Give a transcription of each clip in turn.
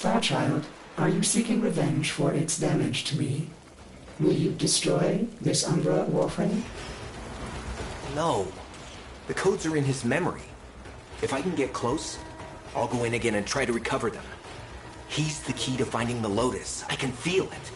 Starchild, are you seeking revenge for its damage to me? Will you destroy this Umbra Warframe? No. The codes are in his memory. If I can get close, I'll go in again and try to recover them. He's the key to finding the Lotus. I can feel it.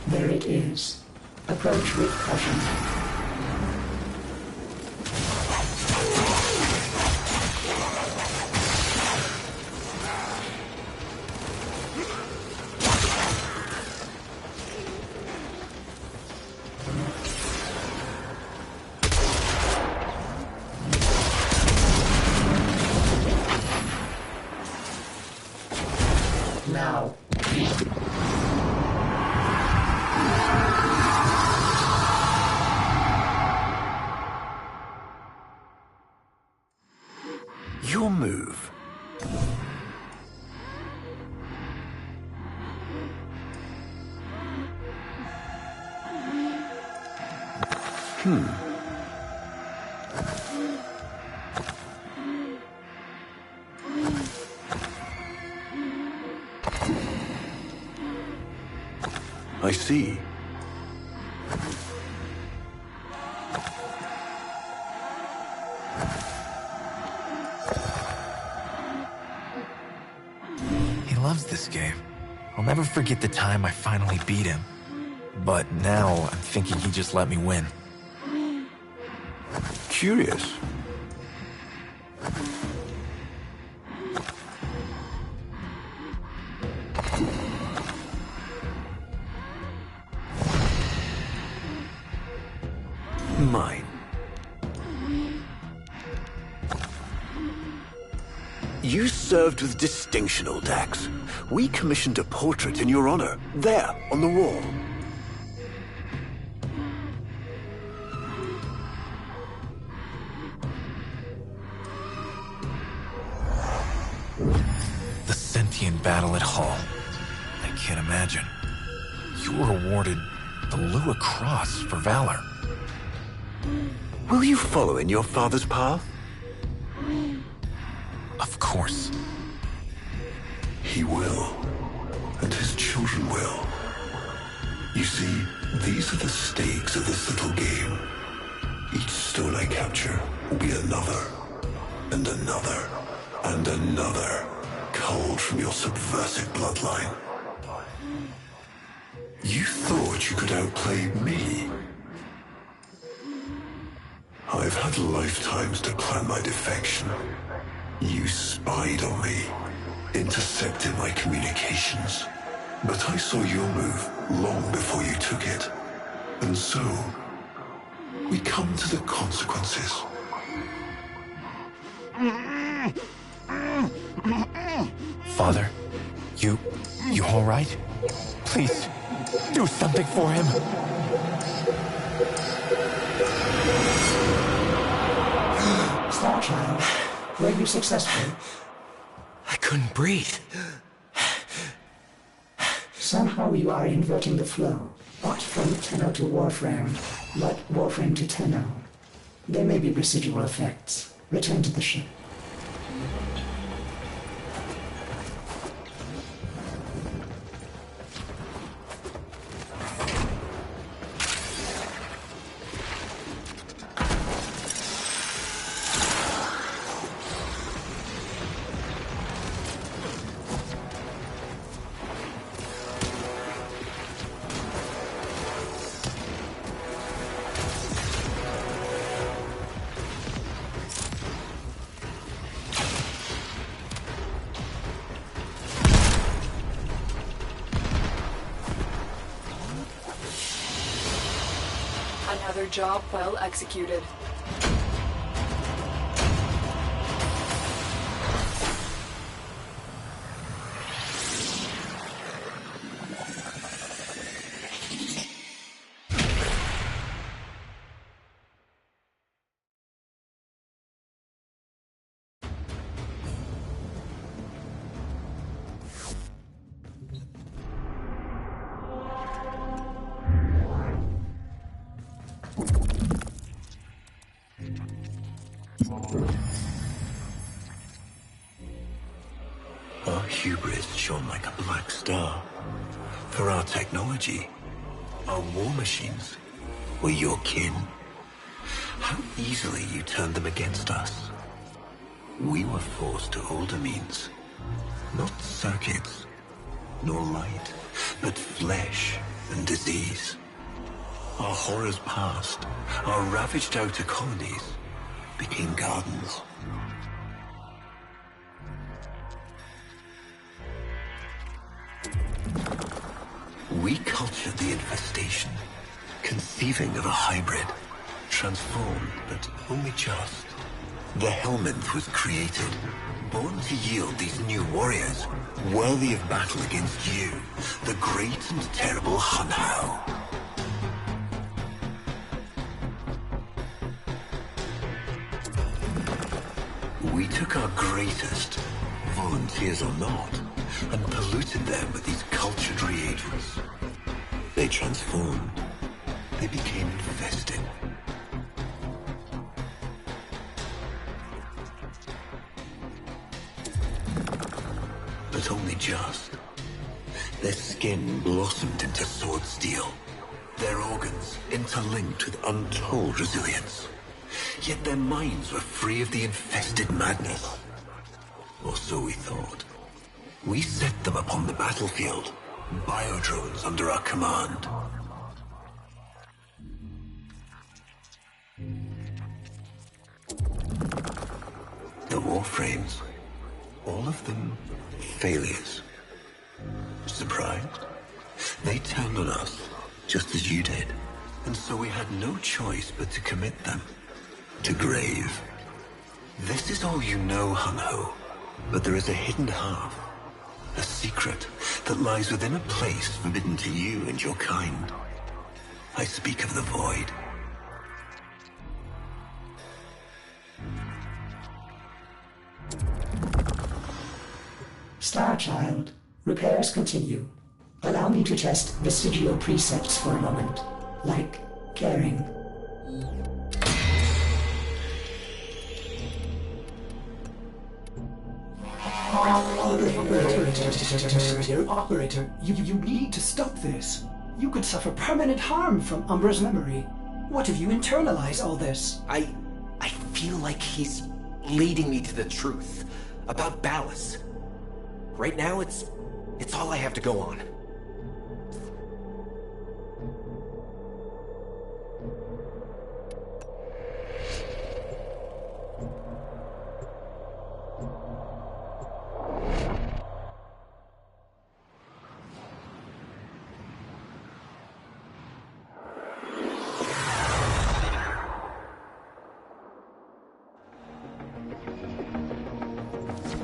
There it is. Approach with caution. Now. Your move. I see. He loves this game. I'll never forget the time I finally beat him. But now I'm thinking he just let me win. Curious. Mine. You served with distinction, old Dax. We commissioned a portrait in your honor, there, on the wall. The sentient battle at Hall. I can't imagine. You were awarded the Lua Cross for valor. Will you follow in your father's path? Of course. He will. And his children will. You see, these are the stakes of this little game. Each stone I capture will be another, and another, and another, culled from your subversive bloodline. You thought you could outplay me? I've had lifetimes to plan my defection. You spied on me, intercepted my communications. But I saw your move long before you took it. And so, we come to the consequences. Father, you all right? Please, do something for him. Starchild, were you successful? I couldn't breathe. Somehow you are inverting the flow. Not from Tenno to Warframe, but Warframe to Tenno. There may be residual effects. Return to the ship. Another job well executed. Our hubris shone like a black star. For our technology, our war machines were your kin. How easily you turned them against us. We were forced to older means. Not circuits, nor light, but flesh and disease. Our horrors passed. Our ravaged outer colonies became gardens. We cultured the infestation, conceiving of a hybrid, transformed, but only just. The Helminth was created, born to yield these new warriors, worthy of battle against you, the great and terrible Hunhow. We took our greatest, volunteers or not, and polluted them with these cultured reagents. They transformed. They became infested. But only just. Their skin blossomed into sword steel. Their organs interlinked with untold resilience. Yet their minds were free of the infested madness. Or so we thought. We set them upon the battlefield, biodrones under our command. The Warframes, all of them failures. Surprised? They turned on us, just as you did, and so we had no choice but to commit them to grave. This is all you know, Hunho, but there is a hidden half. A secret that lies within a place forbidden to you and your kind. I speak of the Void. Starchild, repairs continue. Allow me to test vestigial precepts for a moment, like caring. Operator, you need to stop this. You could suffer permanent harm from Umbra's memory. What if you internalize all this? I feel like he's leading me to the truth about Ballas. Right now, it's all I have to go on.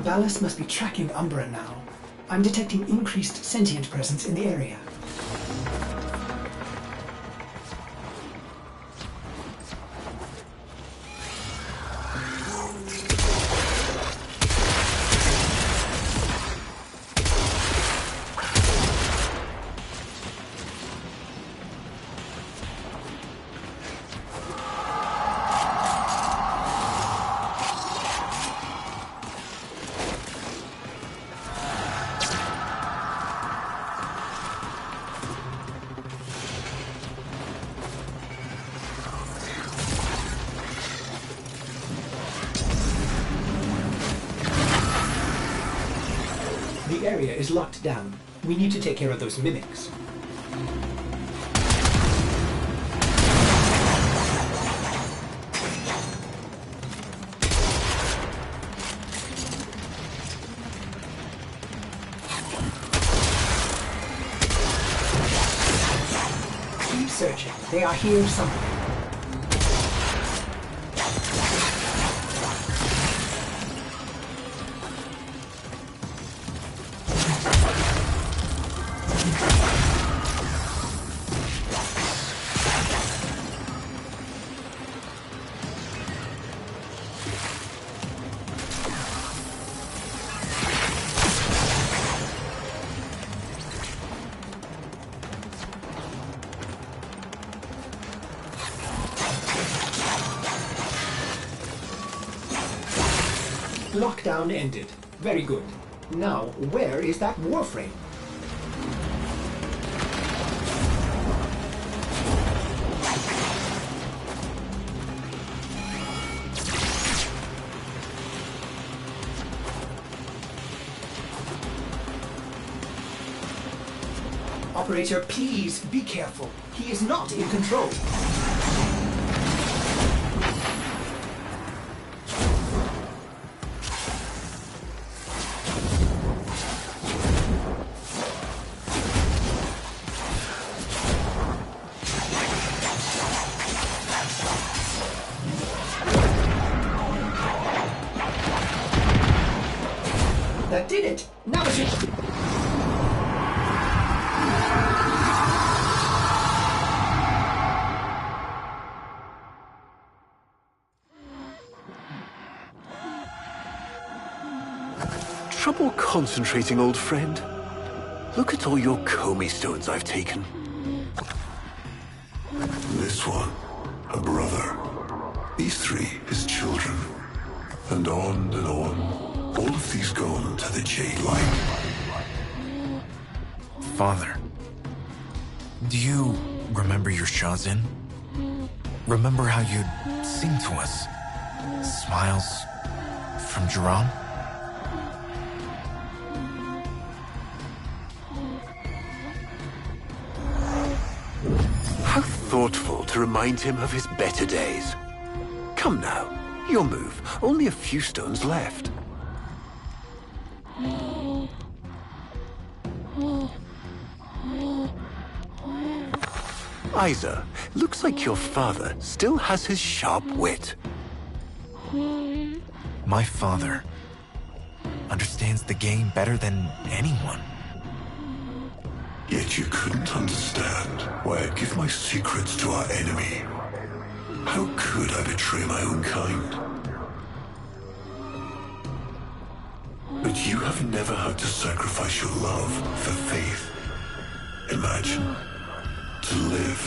Ballas must be tracking Umbra now. I'm detecting increased sentient presence in the area. The area is locked down. We need to take care of those mimics. Keep searching. They are here somewhere. Lockdown ended. Very good. Now, where is that Warframe? Operator, please be careful. He is not in control. That did it! Now it's your... Trouble concentrating, old friend? Look at all your Comey stones I've taken. This one, a brother. These three, his children. And on and on. All of these gone to the Jade Light. Father, do you remember your Shazin? Remember how you'd sing to us? Smiles from Jerome? How thoughtful to remind him of his better days. Come now, your move. Only a few stones left. Isa, looks like your father still has his sharp wit. My father understands the game better than anyone. Yet you couldn't understand why I'd give my secrets to our enemy. How could I betray my own kind? But you have never had to sacrifice your love for faith. Imagine to live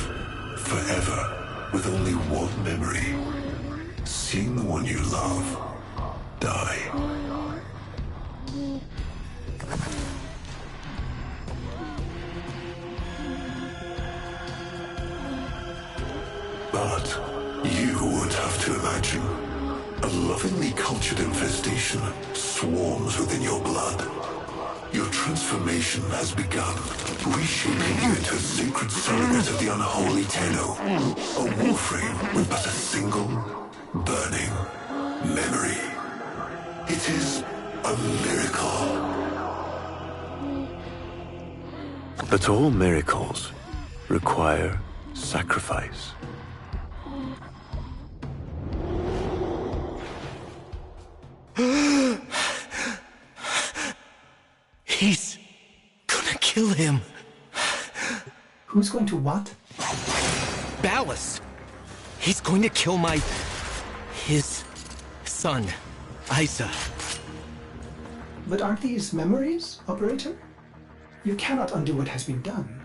forever with only one memory. Seeing the one you love die. But you would have to imagine a lovingly cultured infestation swarms within your blood. Your transformation has begun, reshaping you into a sacred surrogate of the unholy Tenno. A Warframe with but a single, burning memory. It is a miracle. But all miracles require sacrifice. He's gonna kill him. Who's going to what? Ballas. He's going to kill his son, Isa. But aren't these memories, Operator? You cannot undo what has been done.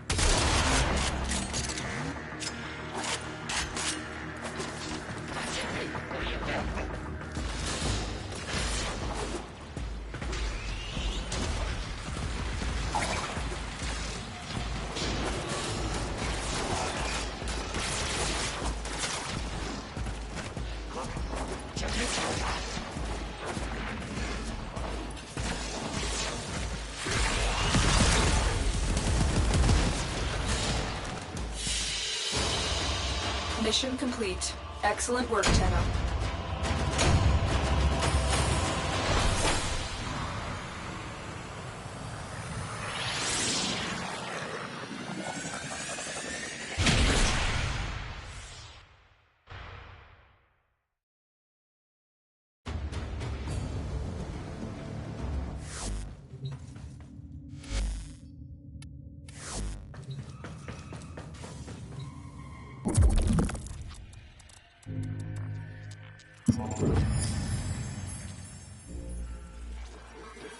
Mission complete. Excellent work, Tenno.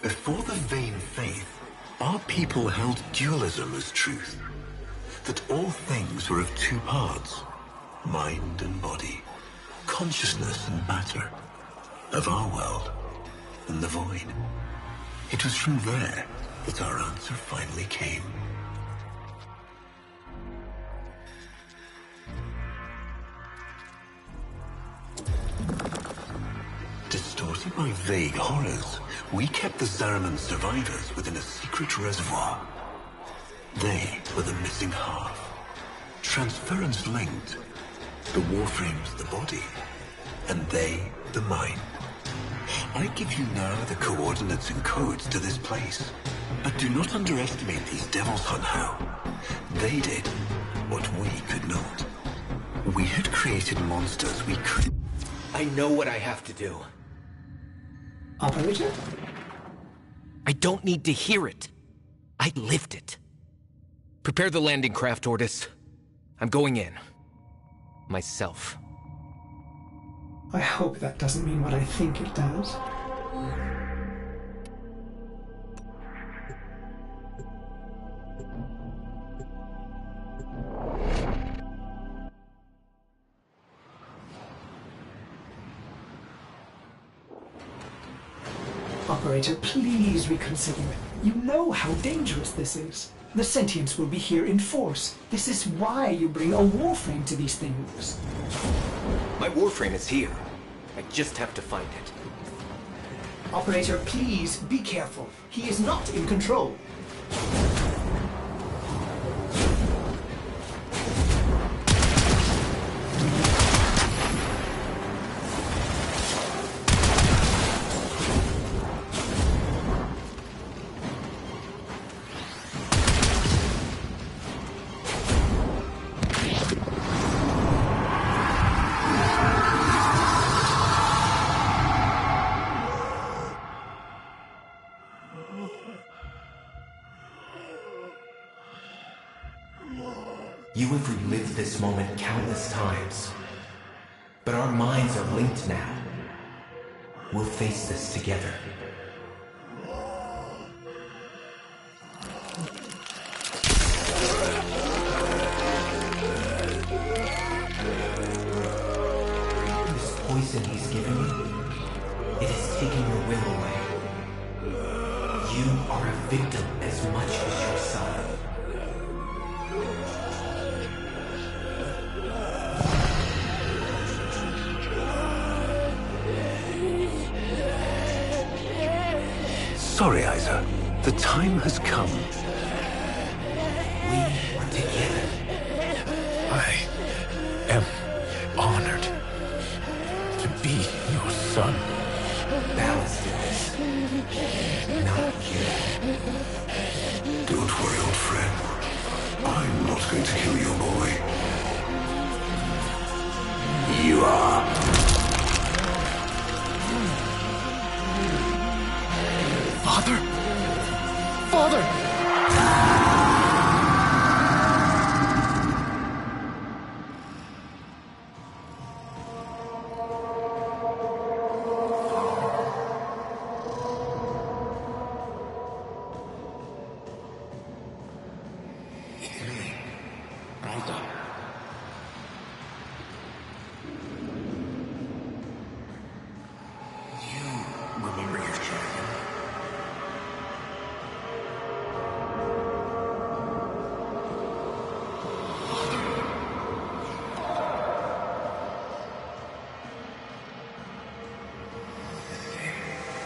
Before the vain faith, our people held dualism as truth. That all things were of two parts, mind and body, consciousness and matter, of our world and the void. It was from there that our answer finally came. Distorted by vague horrors, we kept the Zariman survivors within a secret reservoir. They were the missing half. Transference linked. The Warframe's the body, and they the mind. I give you now the coordinates and codes to this place. But do not underestimate these devils, Hunhow. They did what we could not. We had created monsters we could... I know what I have to do. Operator? I don't need to hear it. I lived it. Prepare the landing craft, Ordis. I'm going in. Myself. I hope that doesn't mean what I think it does. Operator, please reconsider. You know how dangerous this is. The sentients will be here in force. This is why you bring a Warframe to these things. My Warframe is here. I just have to find it. Operator, please be careful. He is not in control. You have relived this moment countless times. But our minds are linked now. We'll face this together. This poison he's given me, it is taking your will away. You are a victim as much as your son. The time has come. We are together. I am honored to be your son. Balance did this. Not you. Don't worry, old friend. I'm not going to kill your boy. You are. Father? Father! Remember your champion?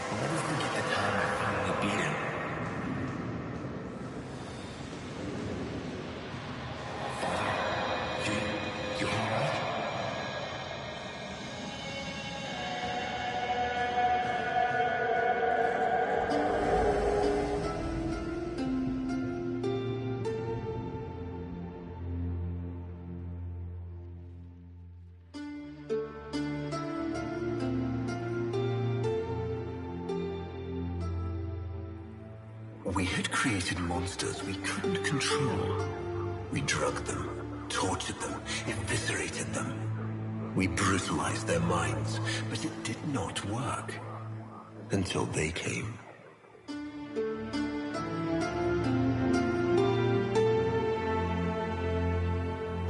I'll never forget the time I finally beat him. Father, you alright? We had created monsters we couldn't control. We drugged them, tortured them, eviscerated them. We brutalized their minds, but it did not work. Until they came.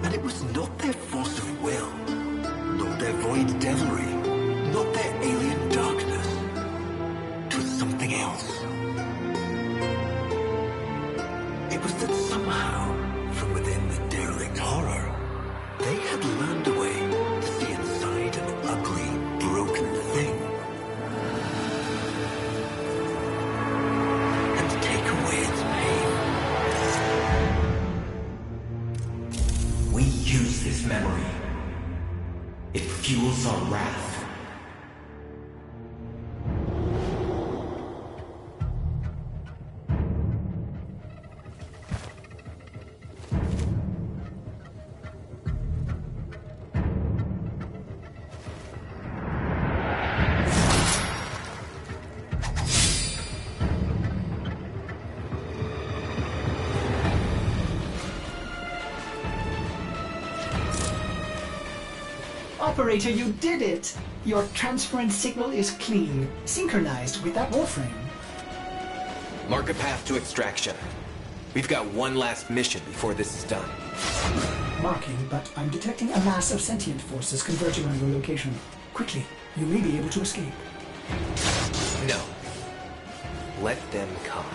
And it was not their force of will, not their void devilry, not their alien darkness. It was something else. It was that somehow, from within the derelict horror, they had learned a way to see inside an ugly, broken thing. And take away its pain. We use this memory. It fuels our wrath. Operator, you did it! Your transference signal is clean, synchronized with that Warframe. Mark a path to extraction. We've got one last mission before this is done. Marking, but I'm detecting a mass of sentient forces converging on your location. Quickly, you may be able to escape. No. Let them come.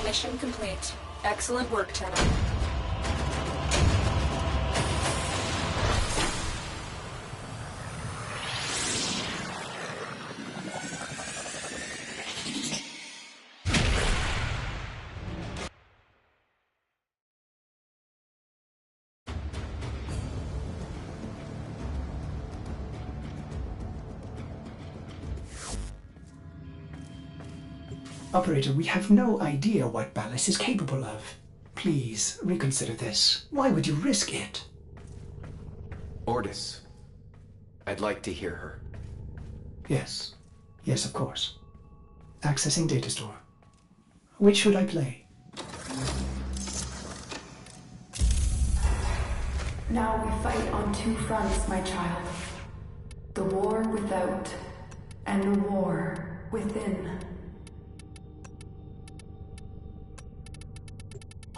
Mission complete. Excellent work, Tenno. Operator, we have no idea what Ballas is capable of. Please, reconsider this. Why would you risk it? Ordis. I'd like to hear her. Yes. Yes, of course. Accessing data store. Which should I play? Now we fight on two fronts, my child. The war without, and the war within.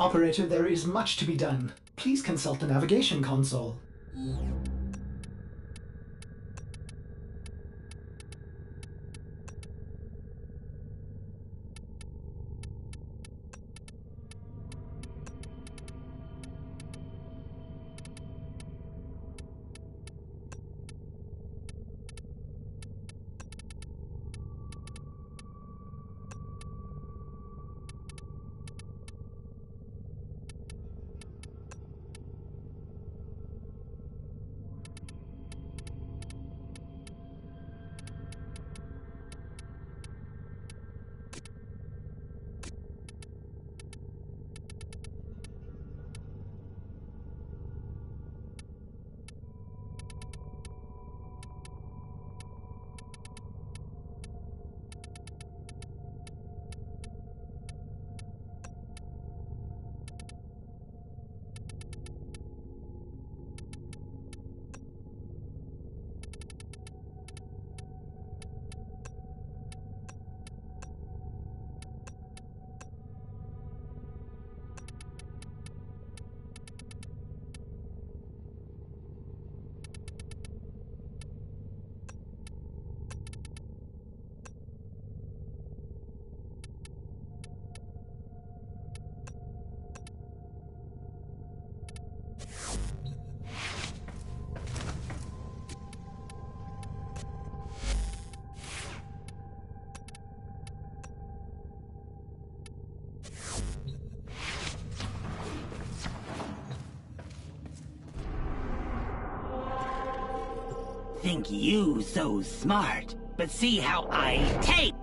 Operator, there is much to be done. Please consult the navigation console. Think you so smart, but see how I take.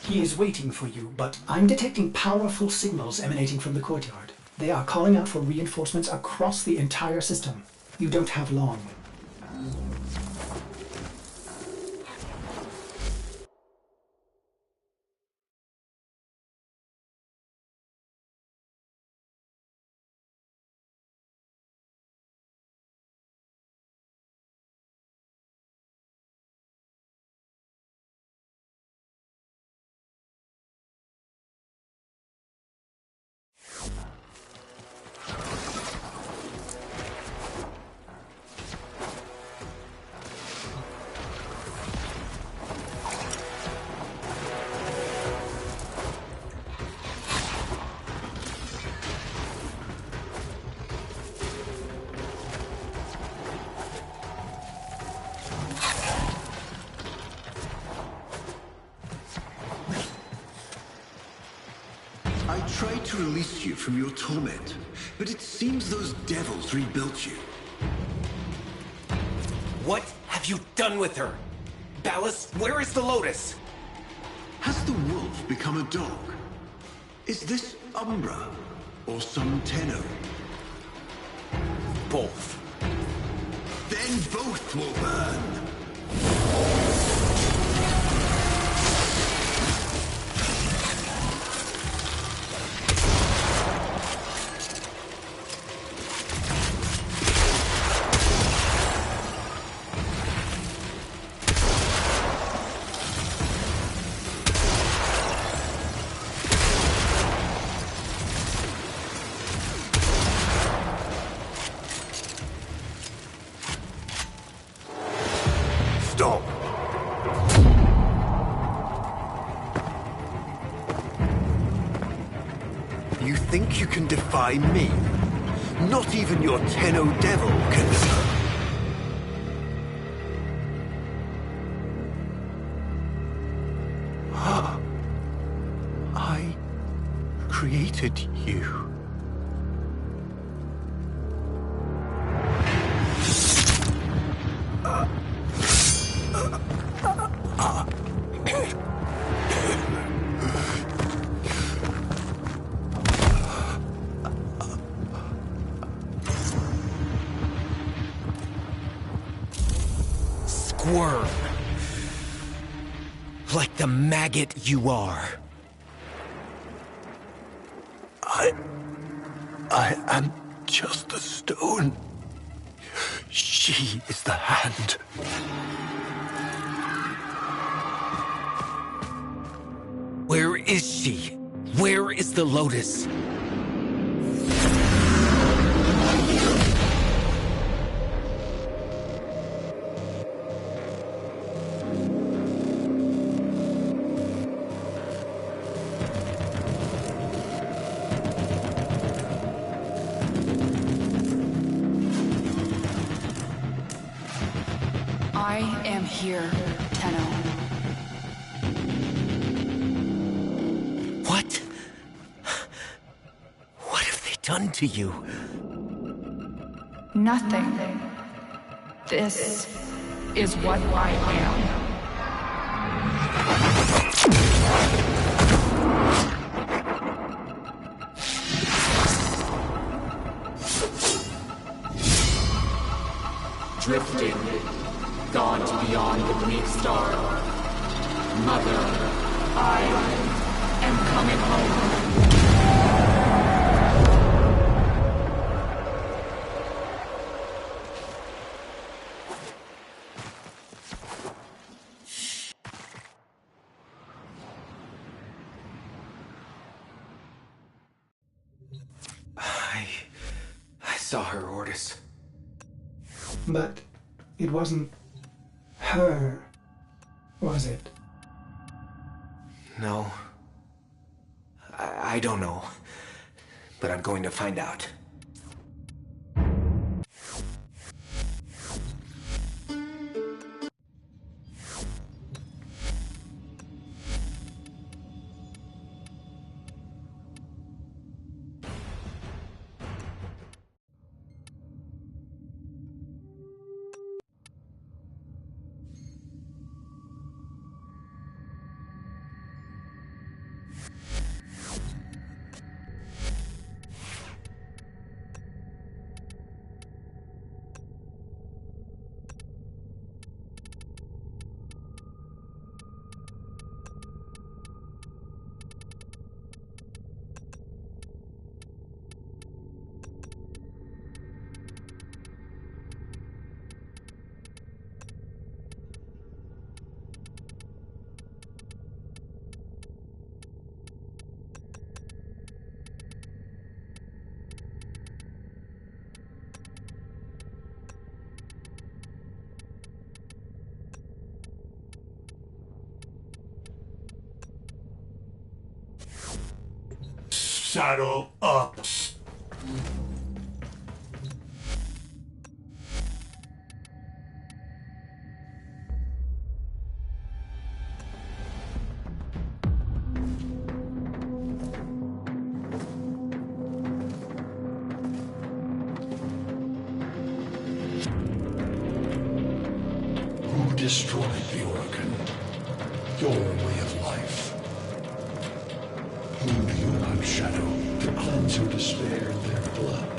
He is waiting for you, but I'm detecting powerful signals emanating from the courtyard. They are calling out for reinforcements across the entire system. You don't have long. I tried to release you from your torment, but it seems those devils rebuilt you. What have you done with her? Ballas, where is the Lotus? Has the wolf become a dog? Is this Umbra or some Tenno? Both. Then both will burn. Stop. You think you can defy me? Not even your Tenno devil can. I created you. worm. Like the maggot you are. I am just the stone. She is the hand. Where is she? Where is the Lotus? I am here, Tenno. What? What have they done to you? Nothing. This is what I am. Drifting, gone to beyond the Greek star. Mother, I am coming home. I saw her, Ortis. But it wasn't her, was it? No. I don't know. But I'm going to find out. Saddle up. Who destroyed the organ? Your way of life. Who do you unshadow to cleanse your despair in their blood?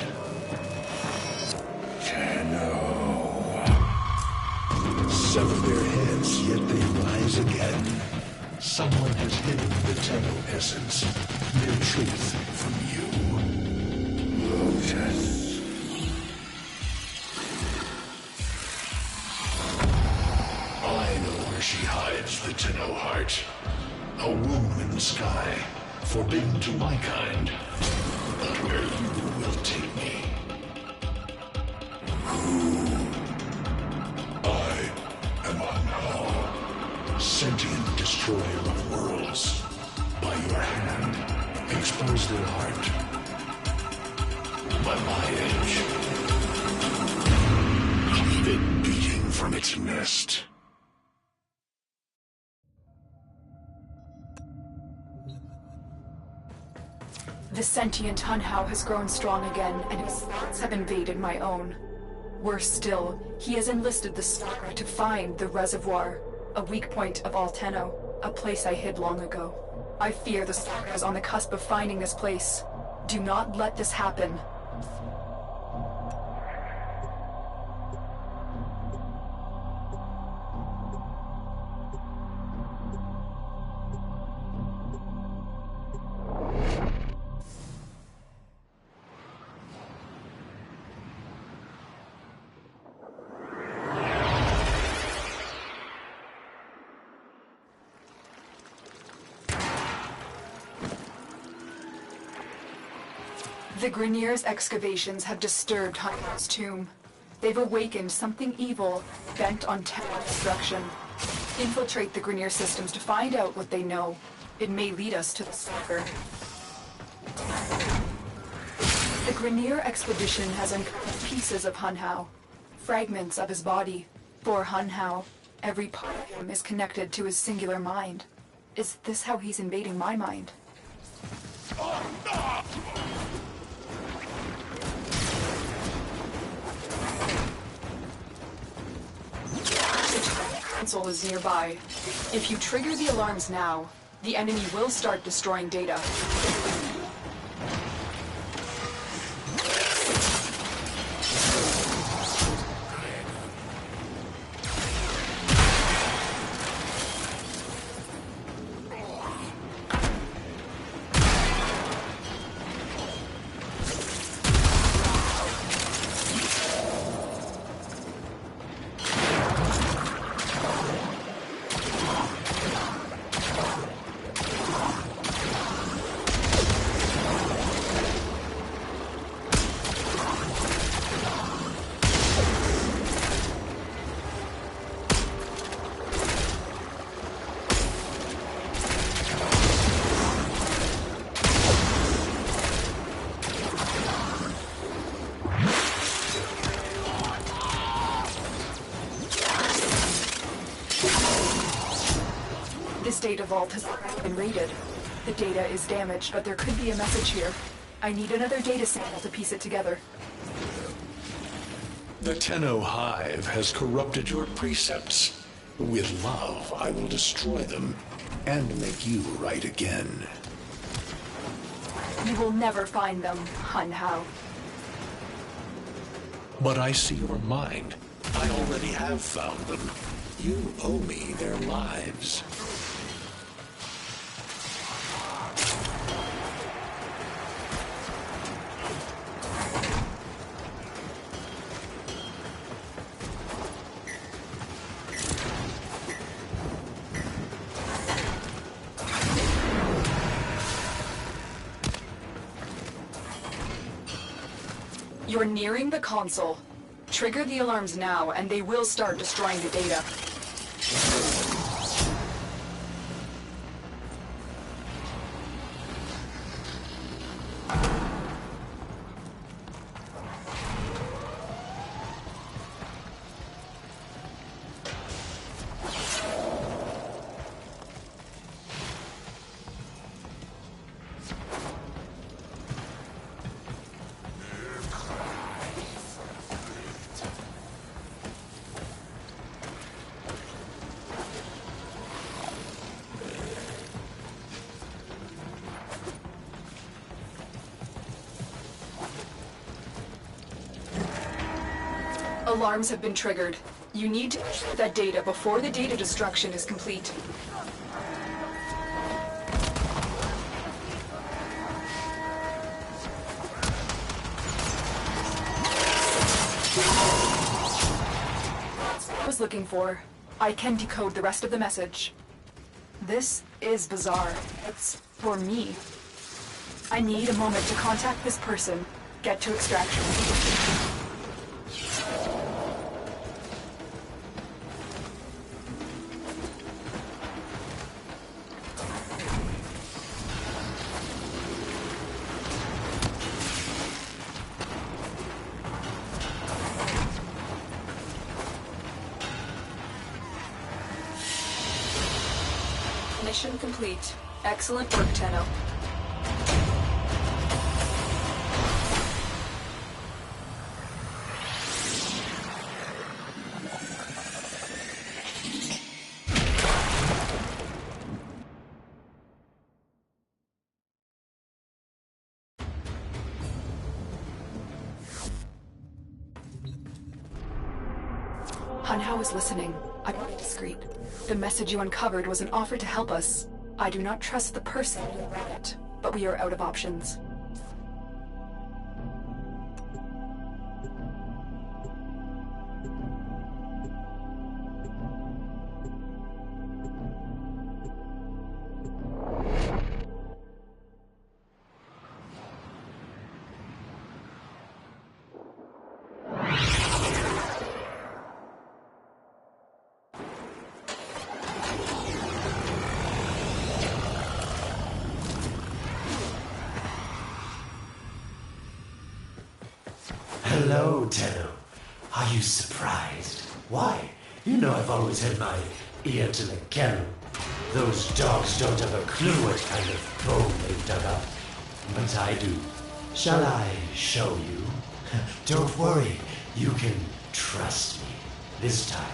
Tenno. Sever their heads, yet they rise again. Someone has hidden the Tenno essence, their truth from you. Lotus. I know where she hides the Tenno heart. A womb in the sky, forbidden to my kind, but where you will take me. I am Anhal, sentient destroyer of worlds. By your hand, expose their heart. By my edge, keep it beating from its nest. The sentient Hunhao has grown strong again, and his thoughts have invaded my own. Worse still, he has enlisted the Stalker to find the reservoir, a weak point of all Tenno, a place I hid long ago. I fear the Stalker is on the cusp of finding this place. Do not let this happen. The Grineer's excavations have disturbed Hunter's tomb. They've awakened something evil, bent on temple destruction. Infiltrate the Grineer systems to find out what they know. It may lead us to the Stalker. The Grineer expedition has uncovered pieces of Hunhao, fragments of his body. For Hunhao, every part of him is connected to his singular mind. Is this how he's invading my mind? The console is nearby. If you trigger the alarms now, the enemy will start destroying data. This data vault has already been raided. The data is damaged, but there could be a message here. I need another data sample to piece it together. The Tenno Hive has corrupted your precepts. With love, I will destroy them and make you right again. You will never find them, Hunhao. But I see your mind. I already have found them. You owe me their lives. You're nearing the console. Trigger the alarms now, and they will start destroying the data. Alarms have been triggered. You need to ensure that data before the data destruction is complete. That's what I was looking for. I can decode the rest of the message. This is bizarre. It's for me. I need a moment to contact this person, get to extraction. Mission complete. Excellent work, Tenno. Hunhao is listening. I'm not discreet. The message you uncovered was an offer to help us. I do not trust the person who read it, but we are out of options. Hello, Tenno. Are you surprised? Why? You know I've always had my ear to the kennel. Those dogs don't have a clue what kind of bone they've dug up. But I do. Shall I show you? Don't worry. You can trust me this time.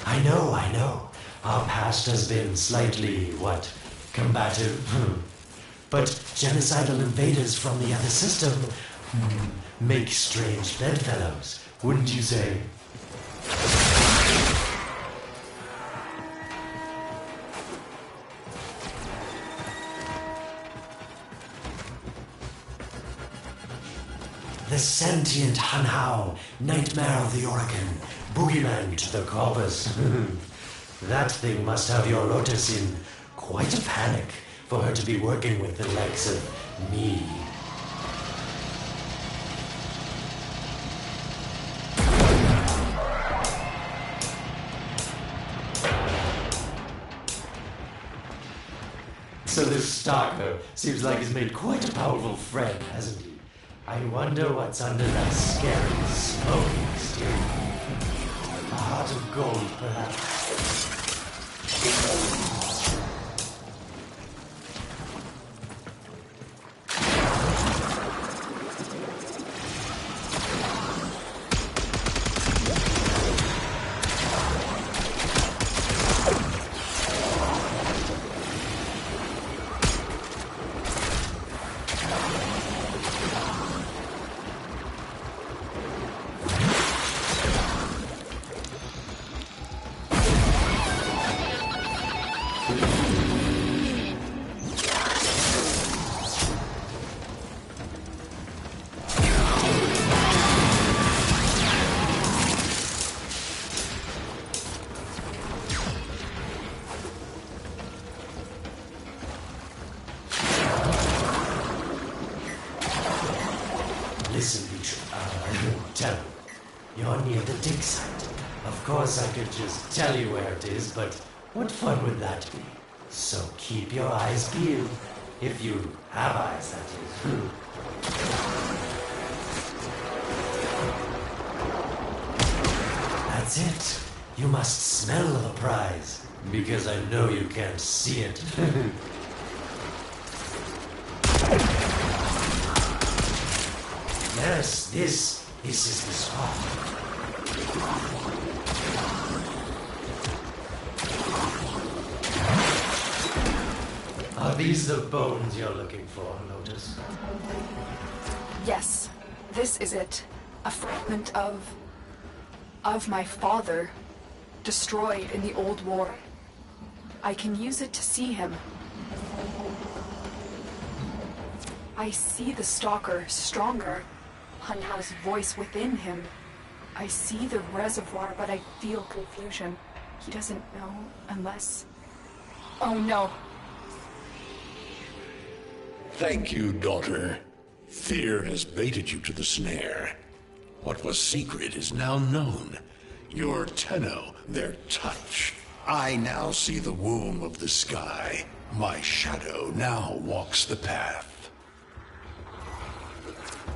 I know. Our past has been slightly, combative. But genocidal invaders from the other system make strange bedfellows, wouldn't you say? The sentient Hanhao, nightmare of the Orokin, boogeyman to the corpus. That thing must have your Lotus in quite a panic for her to be working with the likes of me. So this stalker seems like he's made quite a powerful friend, hasn't he? I wonder what's under that scary, smoky exterior. A heart of gold, perhaps. You're near the dig site. Of course I could just tell you where it is, but what fun would that be? So keep your eyes peeled. If you have eyes, that is. That's it. You must smell the prize, because I know you can't see it. Yes, this is the spot. Are these the bones you're looking for, Lotus? Yes, this is it. A fragment of my father, destroyed in the old war. I can use it to see him. I see the stalker stronger. Hanhao's voice within him. I see the reservoir, but I feel confusion. He doesn't know unless... Oh no. Thank you, daughter. Fear has baited you to the snare. What was secret is now known. Your Tenno, their touch. I now see the womb of the sky. My shadow now walks the path.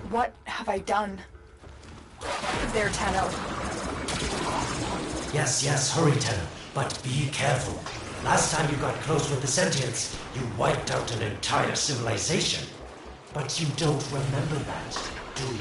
What have I done? There, Tenno. Yes, hurry, Tenno. But be careful. Last time you got close with the sentients, you wiped out an entire civilization. But you don't remember that, do you?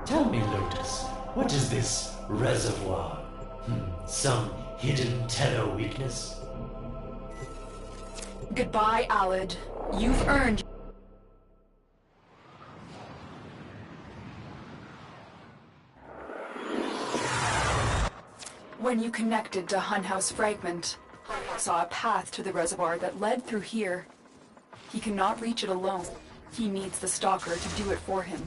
Tell me, Lotus, what is this reservoir? Some hidden Tenno weakness? Goodbye, Alid. You've earned... When you connected to Hunhouse Fragment, I saw a path to the reservoir that led through here. He cannot reach it alone. He needs the Stalker to do it for him.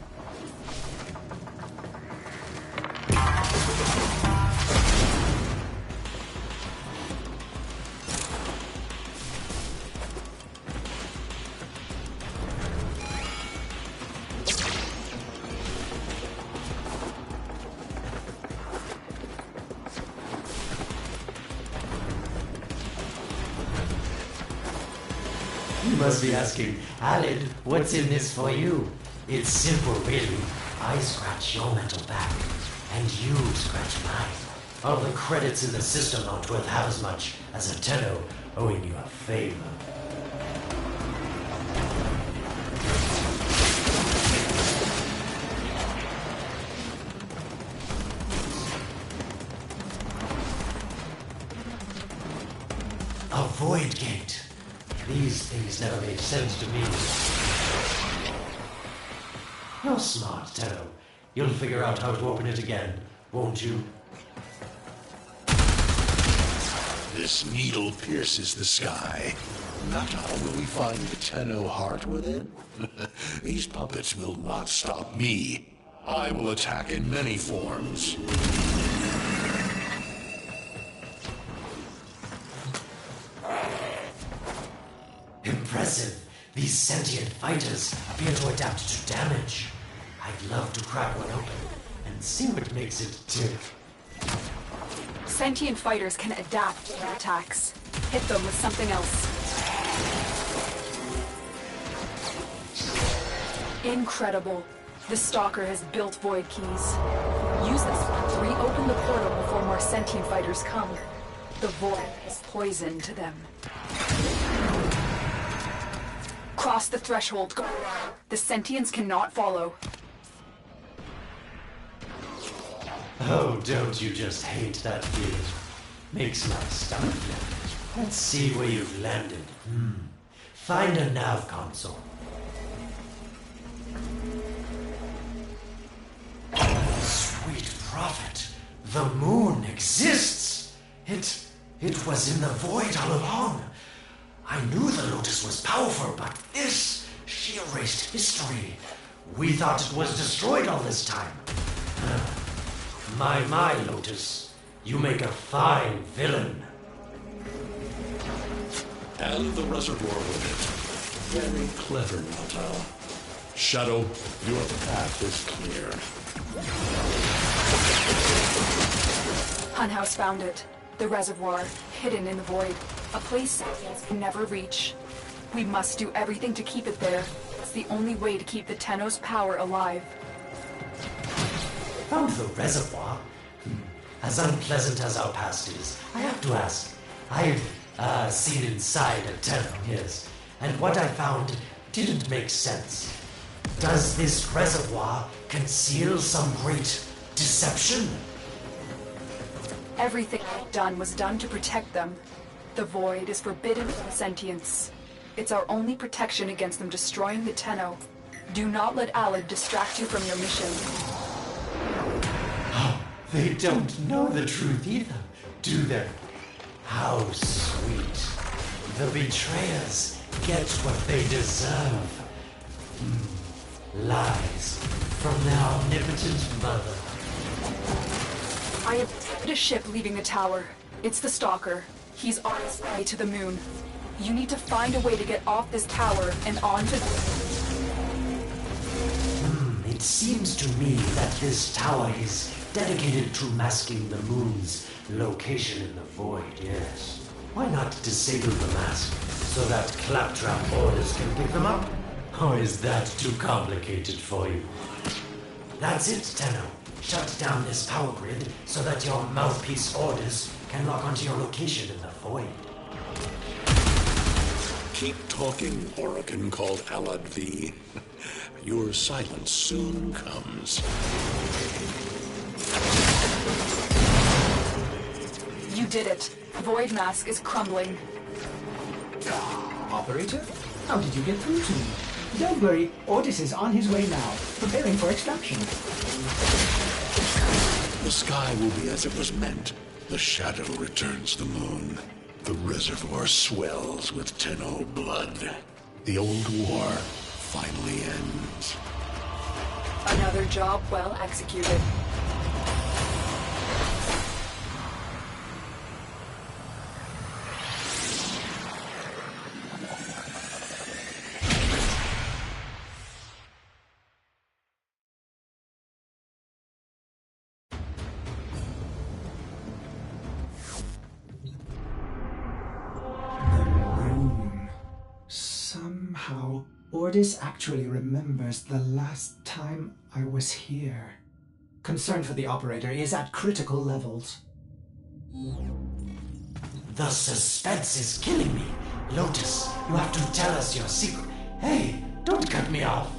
You must be asking, Alid, what's in this for you? It's simple, really. I scratch your metal back, and you scratch mine. All the credits in the system aren't worth half as much as a Tenno owing you a favor. A void gate. These things never made sense to me. You're smart, Tenno. You'll figure out how to open it again, won't you? This needle pierces the sky. Not how will we find the Tenno heart within? These puppets will not stop me. I will attack in many forms. Impressive. These sentient fighters appear to adapt to damage. I'd love to crack one open and see what makes it tick. Sentient fighters can adapt to their attacks. Hit them with something else. Incredible. The Stalker has built void keys. Use this to reopen the portal before more sentient fighters come. The void is poison to them. Cross the threshold. The sentients cannot follow. Oh, don't you just hate that feeling? Makes my stomach flip. Let's see where you've landed. Find a nav console. Sweet prophet, the moon exists! It was in the void all along. I knew the Lotus was powerful, but this, she erased history. We thought it was destroyed all this time. My, Lotus, you make a fine villain. And the reservoir with it. Very clever, Nata. Shadow, your path is clear. Hunhouse found it. The reservoir, hidden in the void. A place sentients can never reach. We must do everything to keep it there. It's the only way to keep the Tenno's power alive. Found the reservoir? As unpleasant as our past is, I have to ask. I've seen inside a Tenno, yes, and what I found didn't make sense. Does this reservoir conceal some great deception? Everything I've done was done to protect them. The void is forbidden from sentience. It's our only protection against them destroying the Tenno. Do not let Alid distract you from your mission. Oh, they don't know the truth either, do they? How sweet. The betrayers get what they deserve. Lies from their omnipotent mother. I have spotted a ship leaving the tower. It's the Stalker. He's on his way to the moon. You need to find a way to get off this tower and onto It seems to me that this tower is dedicated to masking the moon's location in the void, yes. Why not disable the mask so that claptrap orders can pick them up? Or is that too complicated for you? That's it, Tenno. Shut down this power grid so that your mouthpiece orders can lock onto your location in the void. Keep talking, Orokin called Alad V. Your silence soon comes. You did it. Void Mask is crumbling. Operator? How did you get through to me? Don't worry, Otis is on his way now, preparing for extraction. The sky will be as it was meant. The shadow returns the moon. The reservoir swells with Tenno blood. The old war finally ends. Another job well executed. Somehow, Ordis actually remembers the last time I was here. Concern for the operator is at critical levels. The suspense is killing me. Lotus, you have to tell us your secret. Hey, don't cut me off.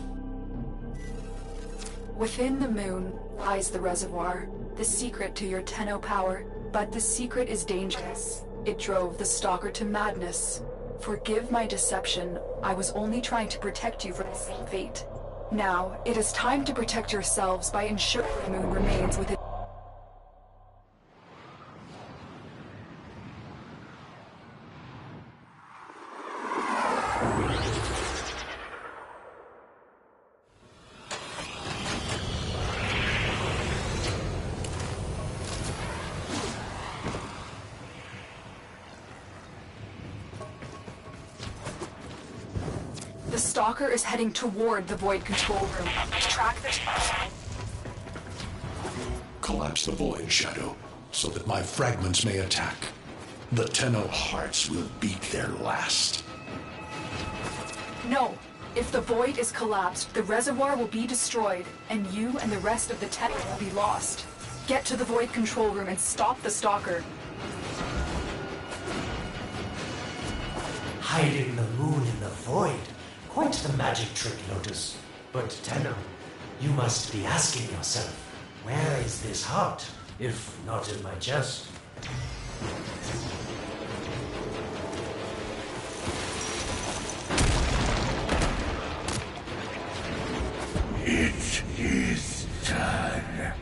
Within the moon lies the reservoir, the secret to your Tenno power. But the secret is dangerous. It drove the Stalker to madness. Forgive my deception. I was only trying to protect you from the same fate. Now, it is time to protect yourselves by ensuring the moon remains within. The Stalker is heading toward the Void control room. Track the... Collapse the Void, Shadow, so that my fragments may attack. The Tenno hearts will beat their last. No. If the Void is collapsed, the reservoir will be destroyed, and you and the rest of the Tenno will be lost. Get to the Void control room and stop the Stalker. Hiding the moon in the void. Quite the magic trick, Lotus. But Tenno, you must be asking yourself, where is this heart, if not in my chest? It is done.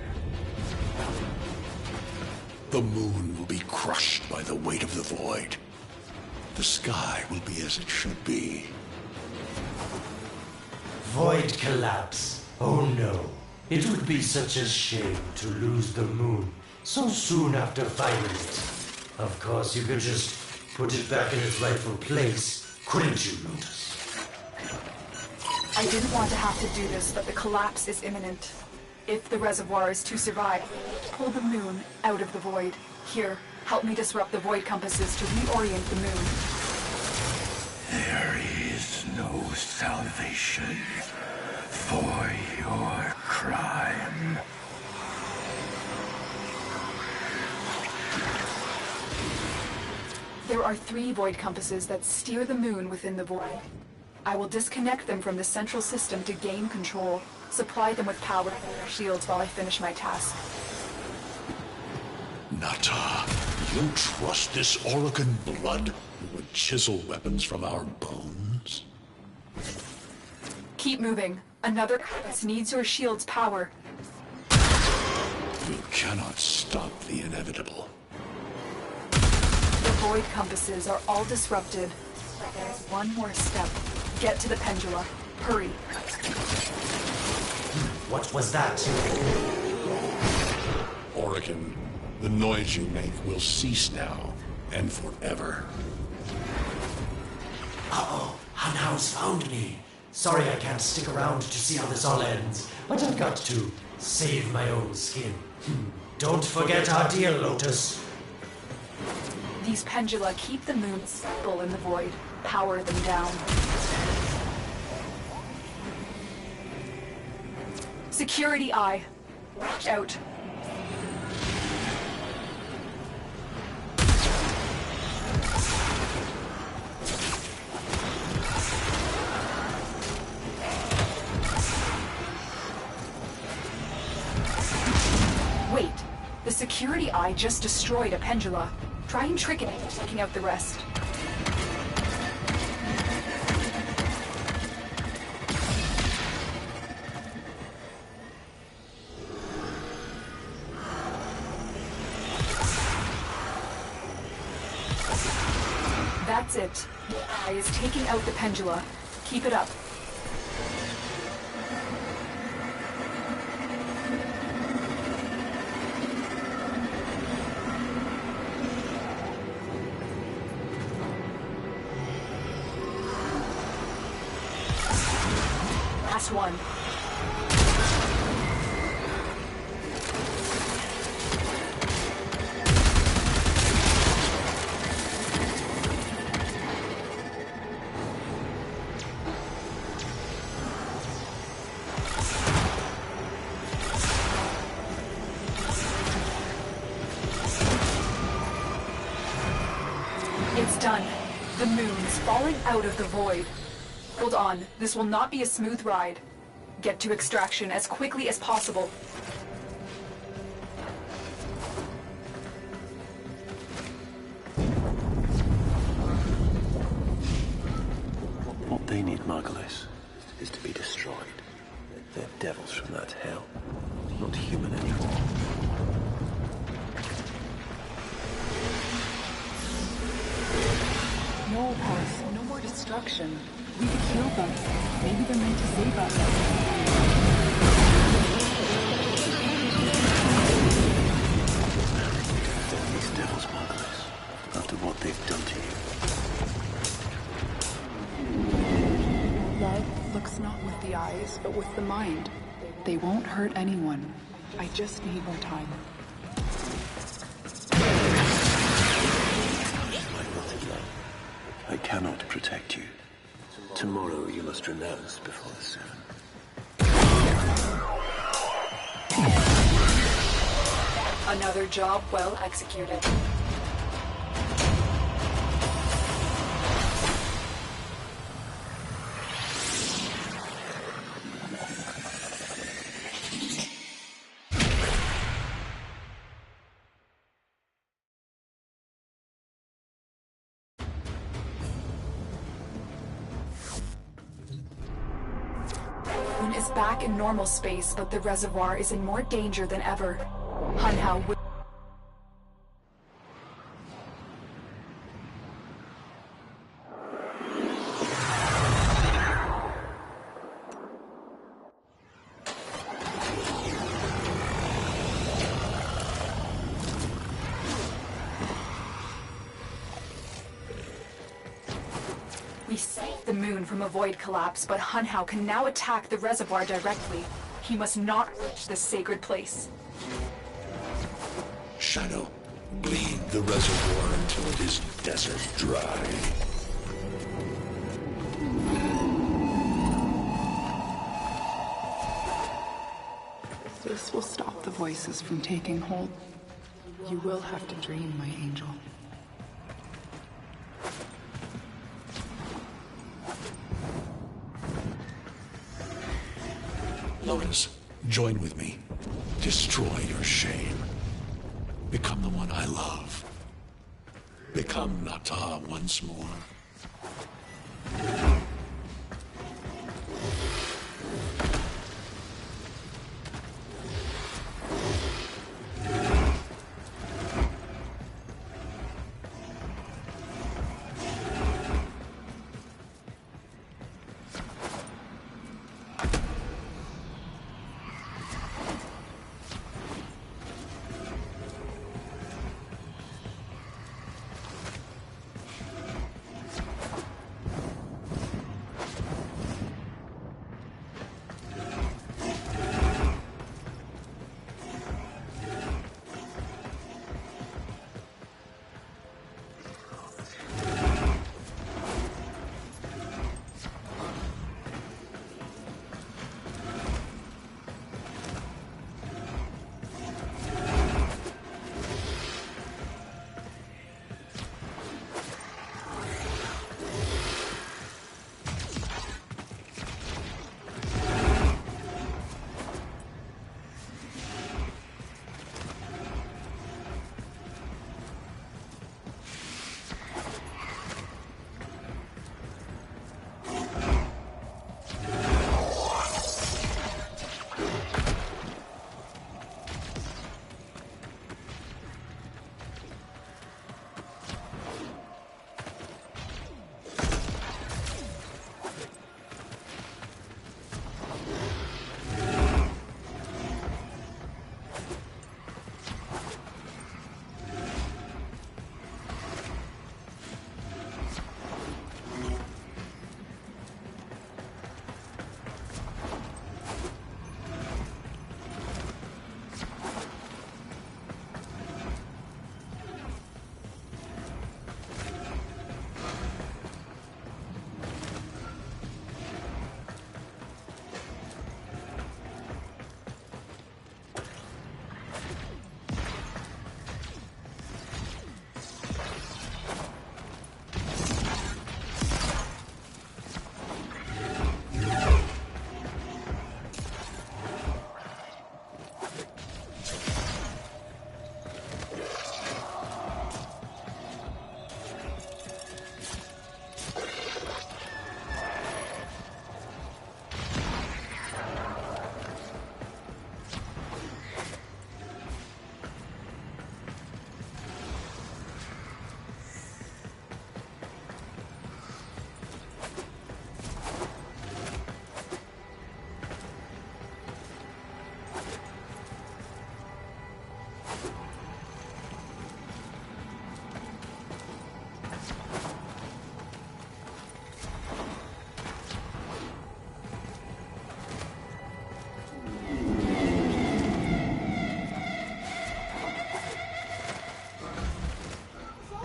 The moon will be crushed by the weight of the void. The sky will be as it should be. Void collapse. Oh no. It would be such a shame to lose the moon so soon after finding it. Of course, you could just put it back in its rightful place, couldn't you, Lotus? I didn't want to have to do this, but the collapse is imminent. If the reservoir is to survive, pull the moon out of the void. Here, help me disrupt the void compasses to reorient the moon. There is no salvation for your crime. There are 3 void compasses that steer the moon within the void. I will disconnect them from the central system to gain control. Supply them with power for their shields while I finish my task. Nata, you trust this Orokin blood who would chisel weapons from our bones? Keep moving. Another compass needs your shield's power. You cannot stop the inevitable. The void compasses are all disrupted. There's one more step. Get to the pendula. Hurry. What was that? Orokin, the noise you make will cease now, and forever. Uh-oh, Hanau's found me. Sorry I can't stick around to see how this all ends, but I've got to save my own skin. Don't forget our deal, Lotus. These pendula keep the moon stable in the void. Power them down. Security eye. Watch out. security eye just destroyed a pendula. Try and trick it into taking out the rest. That's it. The eye is taking out the pendula. Keep it up. Last one. It's done. The moon's falling out of the void. Hold on, this will not be a smooth ride. Get to extraction as quickly as possible. What they need, Margulis, is to be destroyed. They're devils from that hell, not human anymore. No, Pulse, no more destruction. We could heal them. Maybe they're meant to save us. These devils, Margulis, after what they've done to you. Love looks not with the eyes, but with the mind. They won't hurt anyone. I just need more time. I cannot protect you. Tomorrow you must renounce before the seven. Another job well executed. Moon is back in normal space, but the reservoir is in more danger than ever. Hunhao will... We saved the moon from a void collapse, but Hunhao can now attack the reservoir directly. He must not reach this sacred place. Shadow, bleed the reservoir until it is desert dry. This will stop the voices from taking hold. You will have to dream, my angel. Lotus, join with me. Destroy your shame. Become the one I love. Become Nata once more.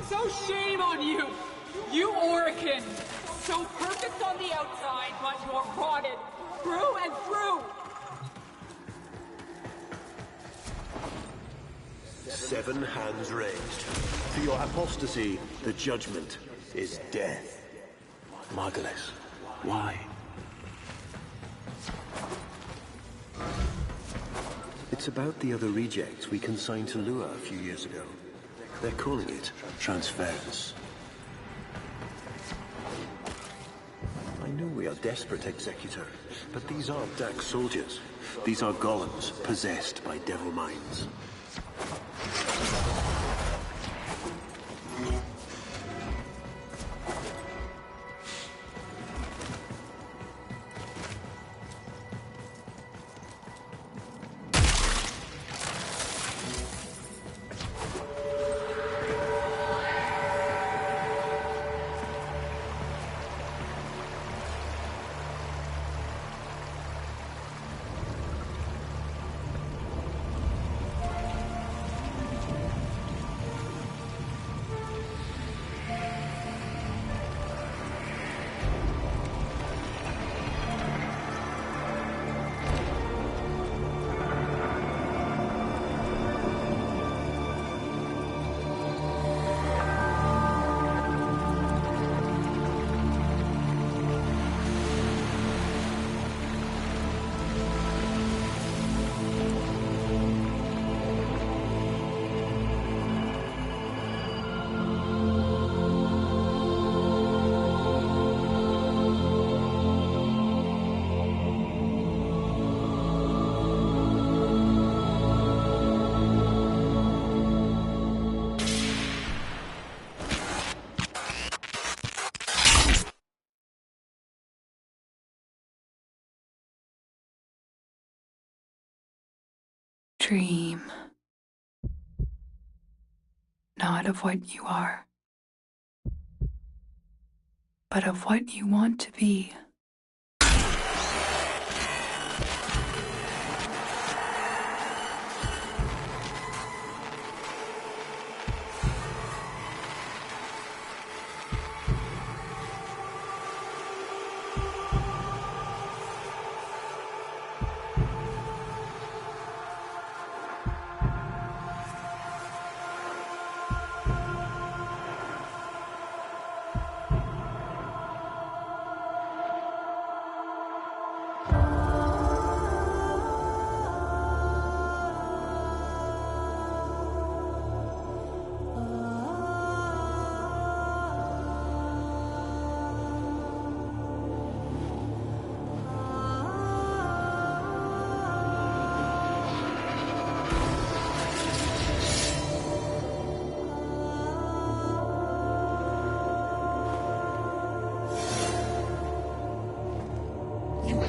So shame on you! You Orokin! So perfect on the outside, but you're rotted through and through! 7 hands raised. For your apostasy, the judgment is death. Margulis, why? It's about the other rejects we consigned to Lua a few years ago. They're calling it transference. I know we are desperate, Executor, but these aren't Dax soldiers. These are golems possessed by devil minds. Dream. Not of what you are, but of what you want to be.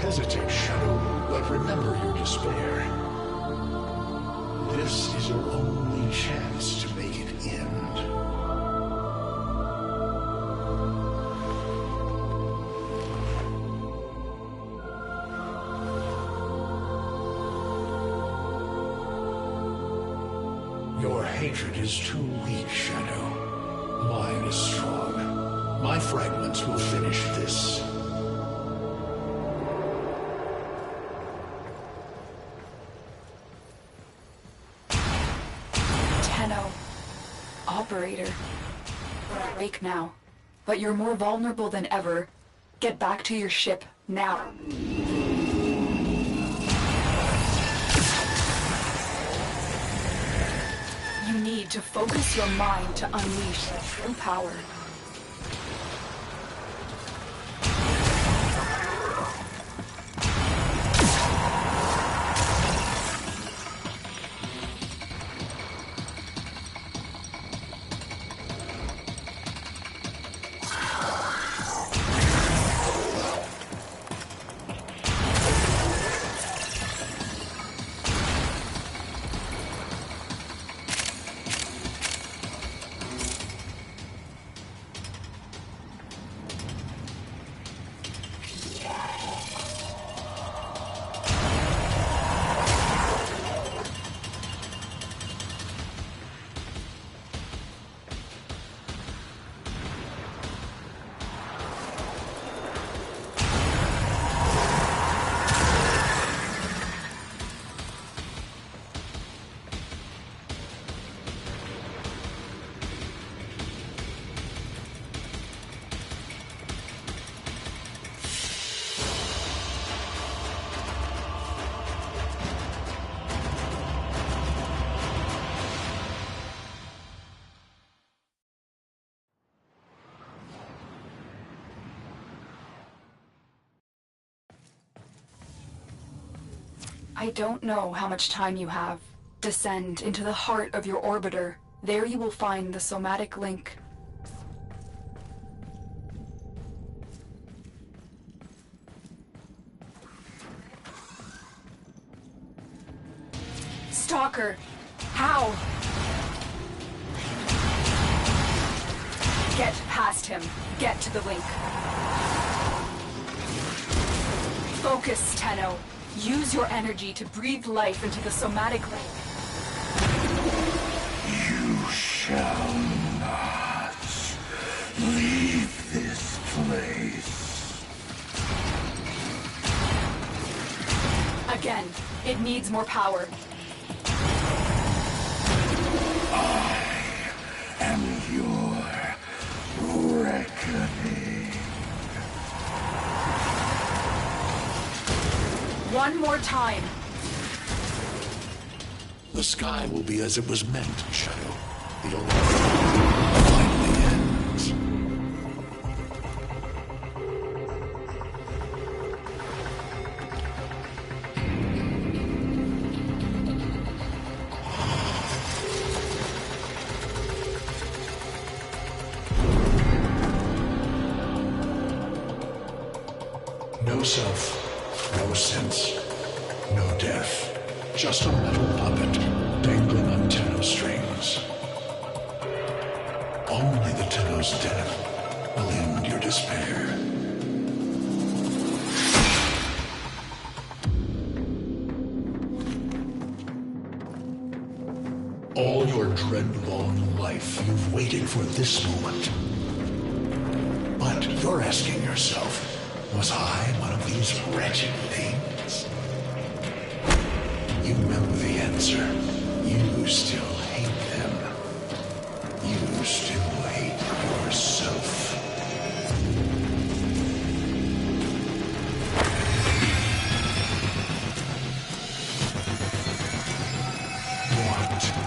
Hesitate, Shadow, but remember your despair. This is your only chance to make it end. Your hatred is too weak, Shadow. Mine is strong. My fragments will finish this. Operator. You're awake now, but you're more vulnerable than ever. Get back to your ship, now. You need to focus your mind to unleash true power. I don't know how much time you have. Descend into the heart of your orbiter. There you will find the somatic link. Stalker! How? Get past him. Get to the link. Focus, Tenno. Use your energy to breathe life into the somatic link. You shall not leave this place. Again, it needs more power. I am your reckoning. One more time. The sky will be as it was meant, Shadow. The only finally ends. No self, no sense, no death. Just a metal puppet dangling on Tenno strings. Only the Tenno's death will end your despair. All your dread-long life, you've waited for this moment. But you're asking yourself, was I one of these wretched things? You know the answer. You still hate them. You still hate yourself. What is this?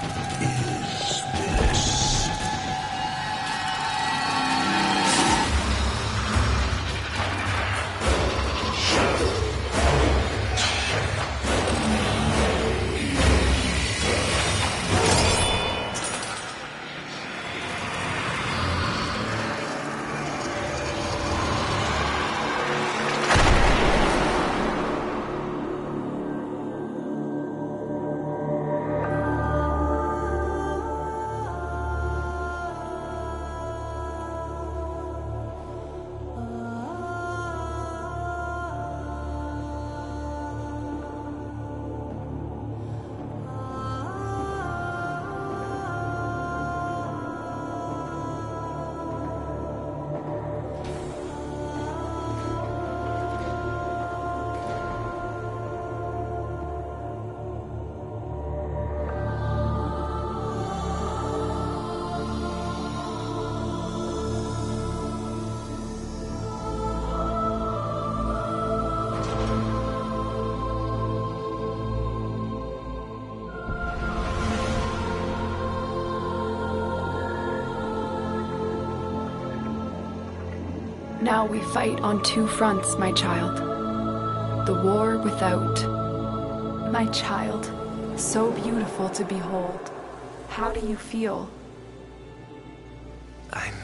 Now we fight on two fronts, my child. The war without. My child, so beautiful to behold. How do you feel? I'm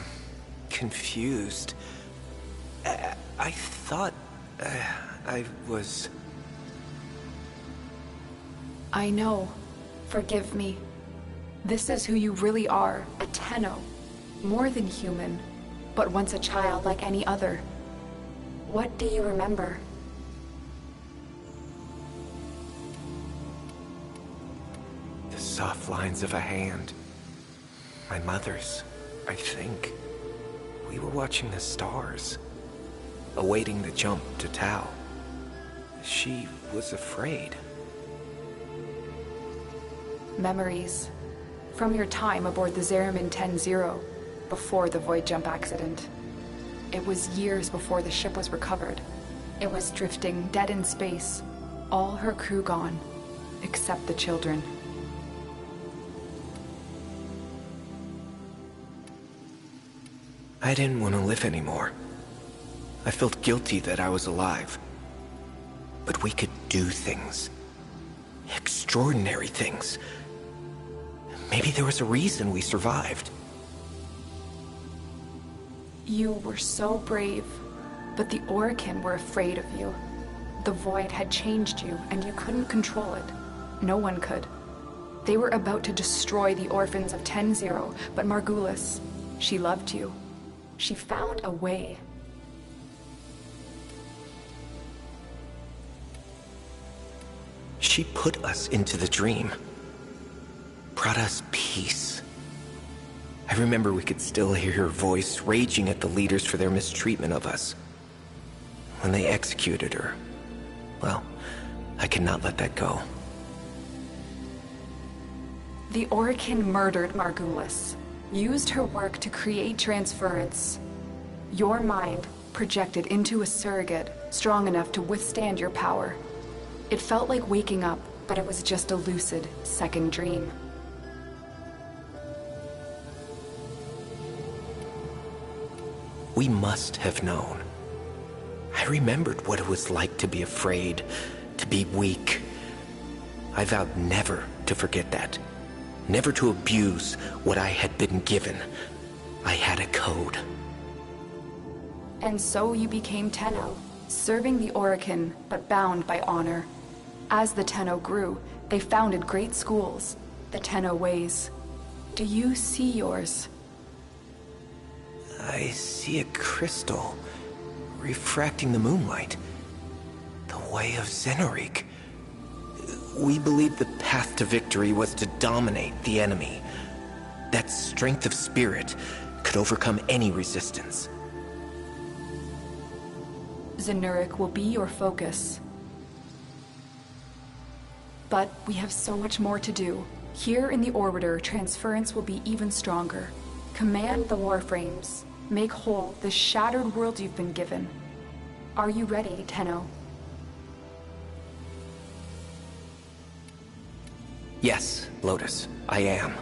confused. I thought I was... I know. Forgive me. This is who you really are, a Tenno. More than human, but once a child like any other. What do you remember? The soft lines of a hand. My mother's, I think. We were watching the stars, awaiting the jump to Tau. She was afraid. Memories. From your time aboard the Zeramin 10-0, before the void jump accident. It was years before the ship was recovered. It was drifting dead in space, all her crew gone, except the children. I didn't want to live anymore. I felt guilty that I was alive. But we could do things. extraordinary things. Maybe there was a reason we survived. You were so brave, but the Orokin were afraid of you. The Void had changed you, and you couldn't control it. No one could. They were about to destroy the orphans of 10-0, but Margulis, she loved you. She found a way. She put us into the dream. Brought us peace. I remember we could still hear her voice raging at the leaders for their mistreatment of us. When they executed her, well, I could not let that go. The Orokin murdered Margulis, used her work to create transference. Your mind projected into a surrogate strong enough to withstand your power. It felt like waking up, but it was just a lucid second dream. We must have known. I remembered what it was like to be afraid, to be weak. I vowed never to forget that. Never to abuse what I had been given. I had a code. And so you became Tenno, serving the Orokin, but bound by honor. As the Tenno grew, they founded great schools, the Tenno ways. Do you see yours? I see a crystal refracting the moonlight. The way of Xenorik. We believed the path to victory was to dominate the enemy. That strength of spirit could overcome any resistance. Xenorik will be your focus. But we have so much more to do. Here in the Orbiter, transference will be even stronger. Command the Warframes. Make whole the shattered world you've been given. Are you ready, Tenno? Yes, Lotus, I am.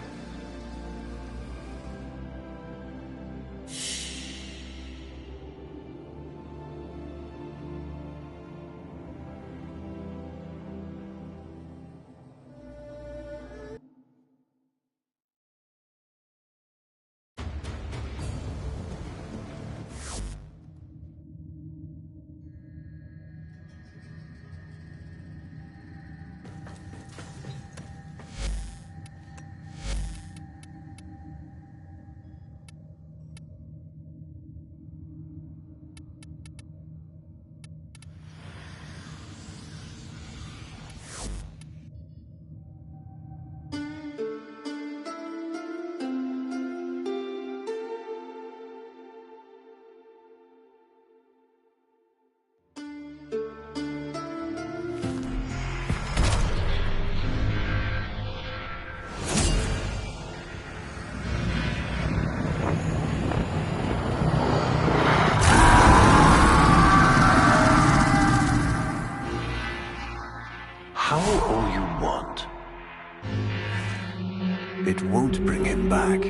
It won't bring him back.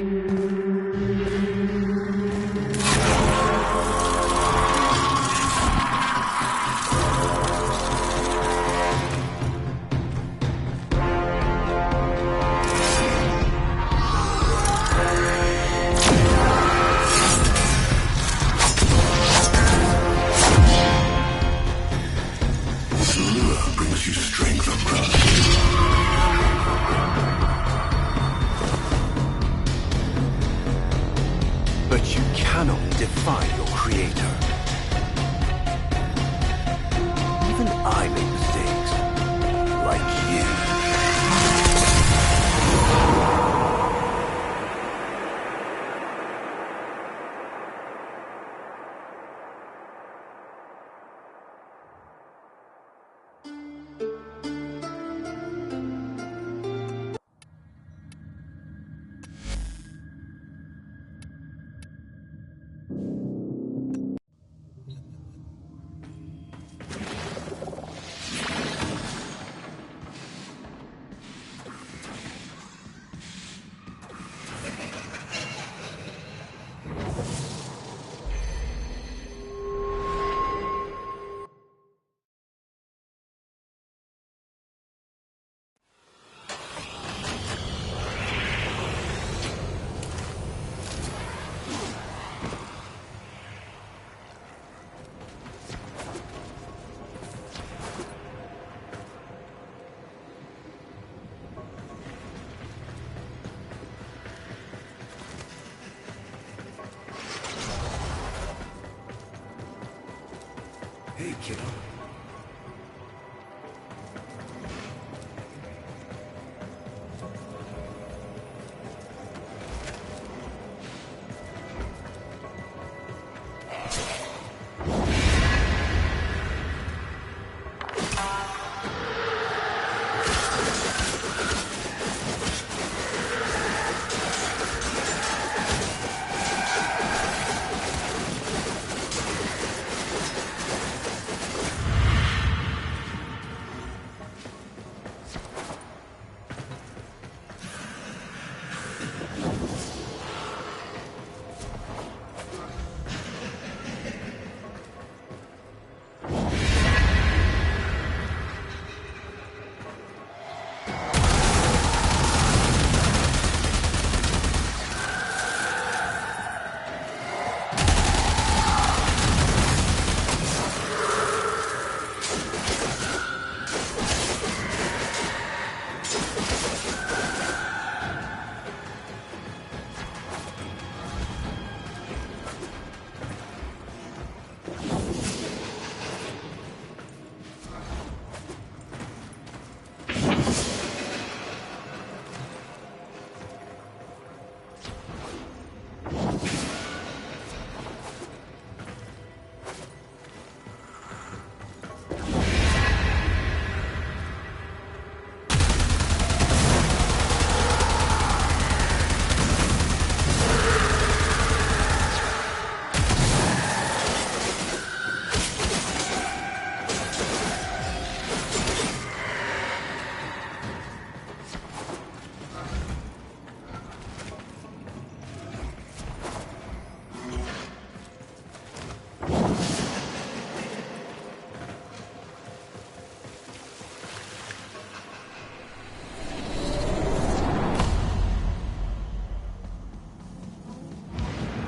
Hey, kiddo.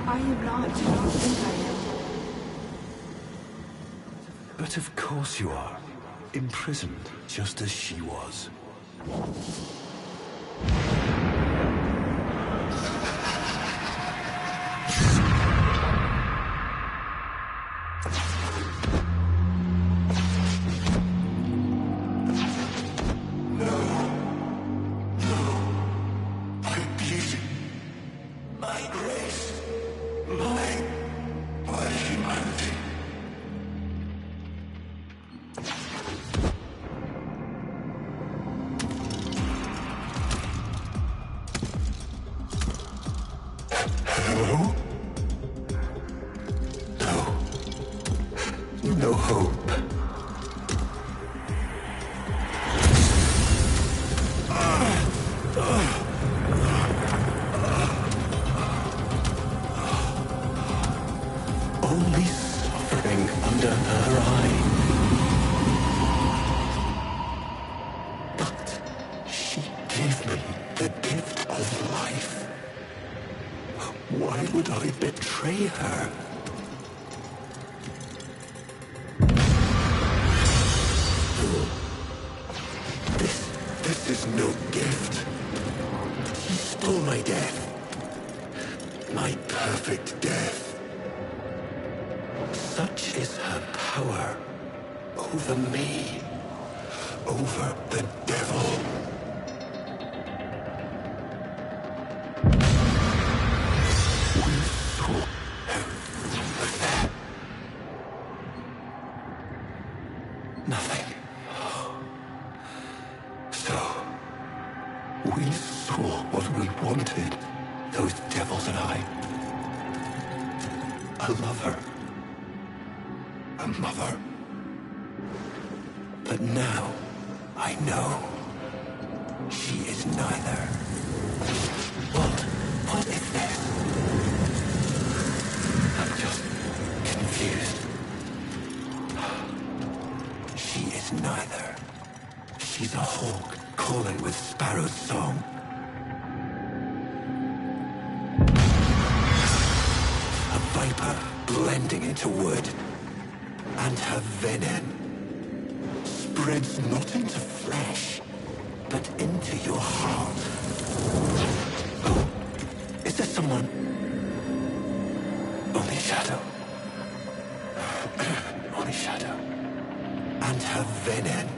I am not who you think I am. But of course you are. Imprisoned, just as she was. No hope. Only suffering under her eye. But she gave me the gift of life. Why would I betray her? This is no gift. She stole my death. My perfect death. Such is her power over me, over the devil. We saw her. Nothing. So, we saw what we wanted, those devils and I. A lover. A mother. But now, I know. She is neither. What is this? I'm just confused. She is neither. She's a hawk calling with sparrow's song. A viper blending into wood. And her venom spreads not into flesh, but into your heart. Oh, is there someone? Only shadow. Only shadow. And her venom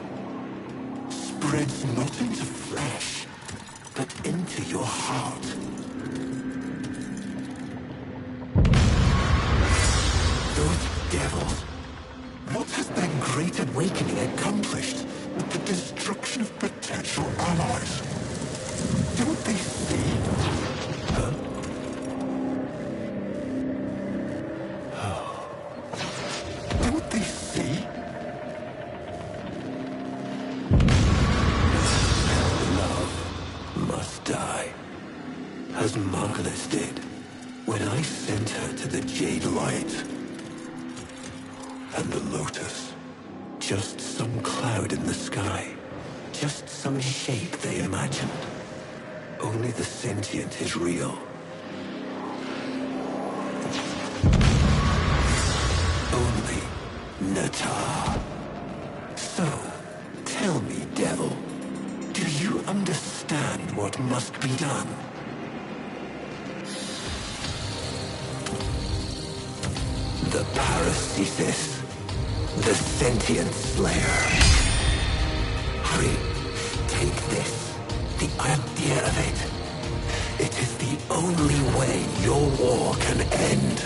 spreads not into flesh, but into your heart. Those devils. What has their great awakening accomplished with the destruction of potential allies? Don't they see? Huh? Don't they see? Love must die, as Margulis did when I sent her to the Jade Light. And the Lotus, just some cloud in the sky, just some shape they imagined. Only the sentient is real. Only Natar. So, tell me, devil, do you understand what must be done? The Paracesis. The sentient slayer. Hurry, take this, the idea of it. It is the only way your war can end.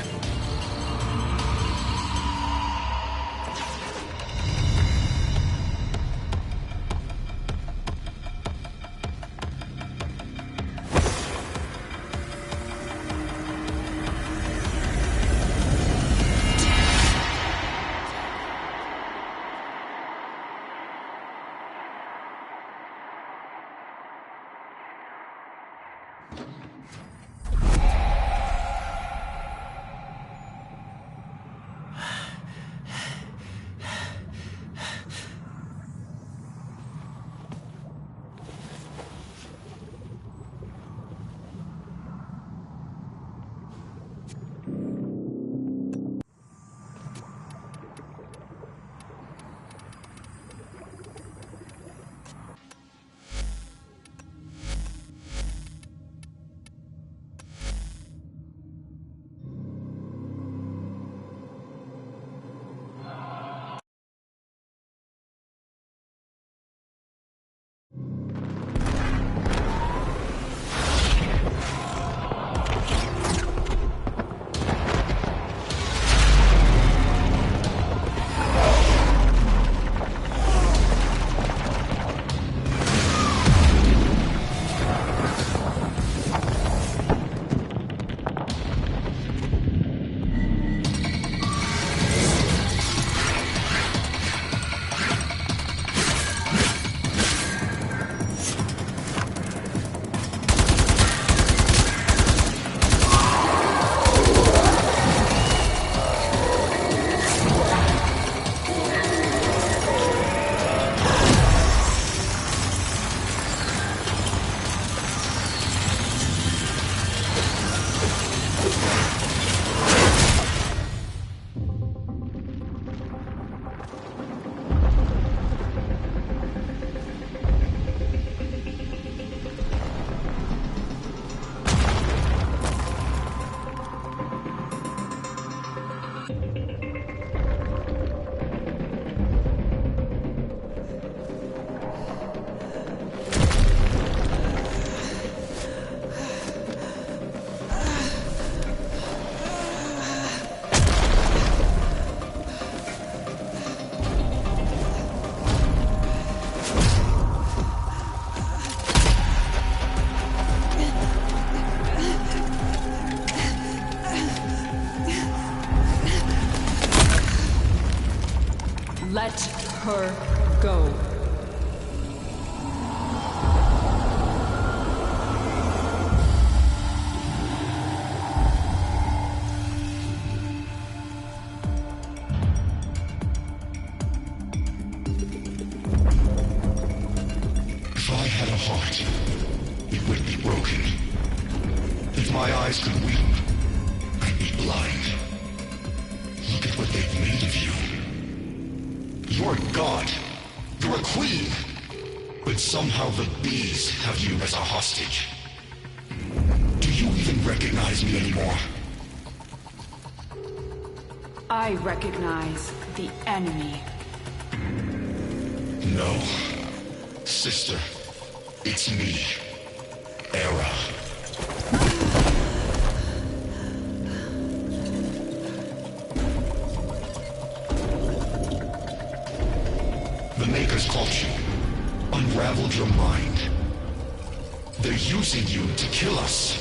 Let her go. If I had a heart, it would be broken. If my eyes could weep, I'd be blind. Look at what they've made of you. You're a god. You're a queen. But somehow the bees have you as a hostage. Do you even recognize me anymore? I recognize the enemy. No. Sister, it's me. Era. The Makers caught you. Unraveled your mind. They're using you to kill us.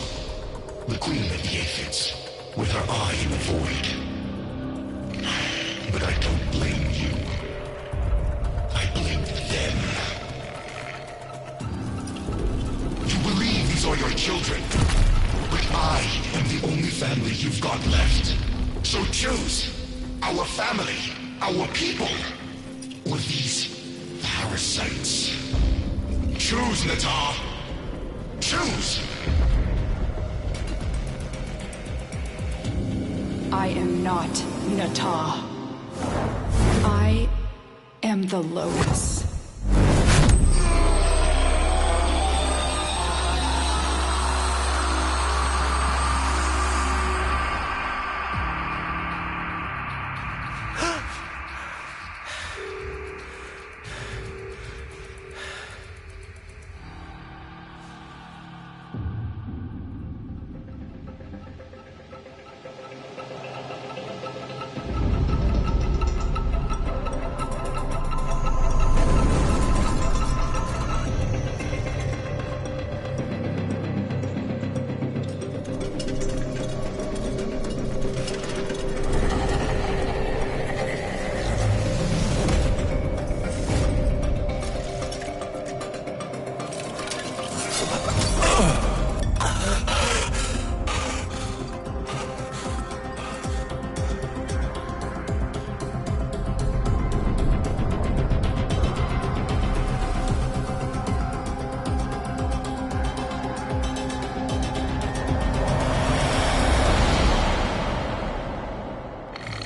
The Queen of the Aphids, with her eye in the void. But I don't blame you. I blame them. You believe these are your children, but I am the only family you've got left. So choose our family, our people, or these parasites. Choose, Natar. Choose! I am not Natah. I am the Lotus.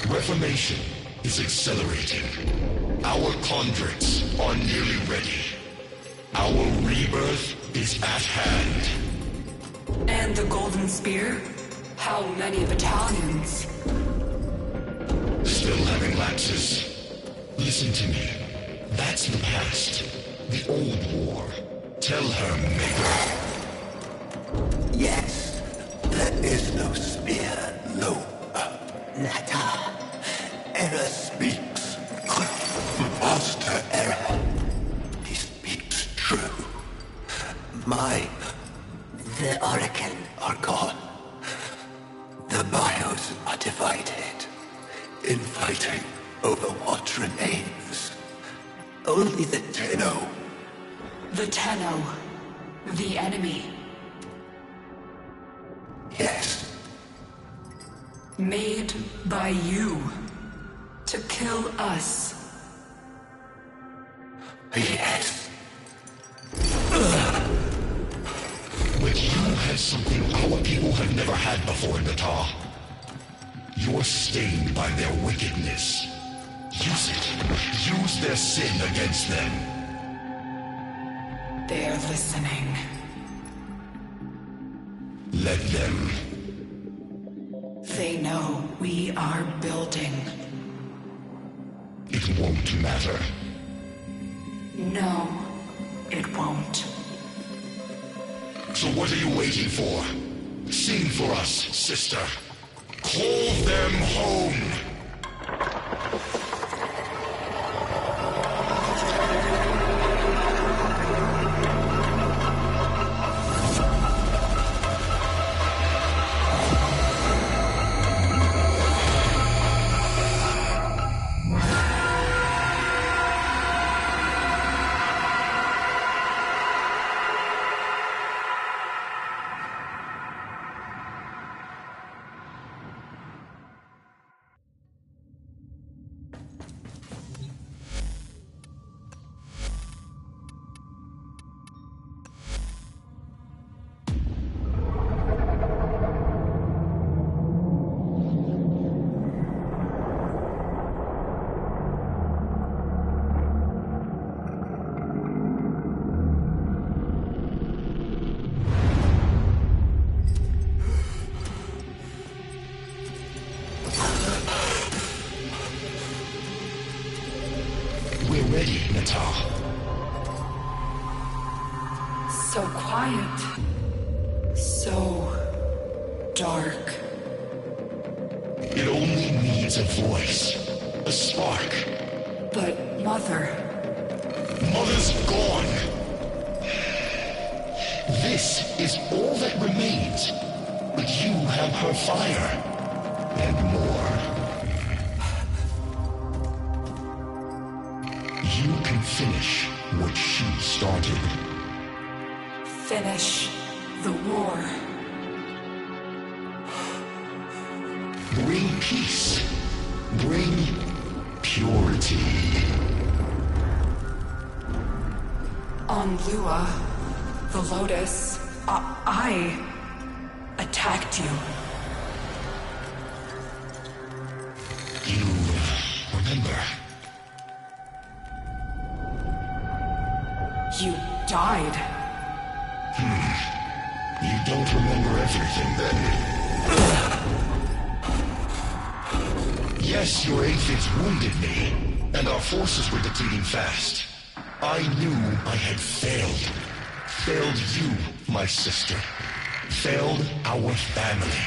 Reformation is accelerating. Our converts are nearly ready. Our rebirth is at hand. And the Golden Spear? How many battalions? Still having lapses. Listen to me. That's the past. The old war. Tell her, Maker. Yes. There is no spear, no. Nata. Era speaks. Master Era. He speaks true. The Oracle are gone. The bios are divided. Infighting over what remains. Only the Tenno. The Tenno. The enemy. Yes. Made by you. To kill us. Yes. But you had something our people have never had before, Natar. You're stained by their wickedness. Use it. Use their sin against them. They're listening. Let them. They know we are building. It won't matter. No, it won't. So what are you waiting for? Sing for us, sister. Call them home. ready, Natal. So quiet. So dark. It only needs a voice. A spark. But Mother... Mother's gone. This is all that remains. But you have her fire. And more. You can finish what she started. Finish the war. Bring peace. Bring purity. On Lua, the Lotus, I attacked you. You remember? You died. You don't remember everything then. Yes, your aphids wounded me, and our forces were depleting fast. I knew I had failed. Failed you, my sister. Failed our family.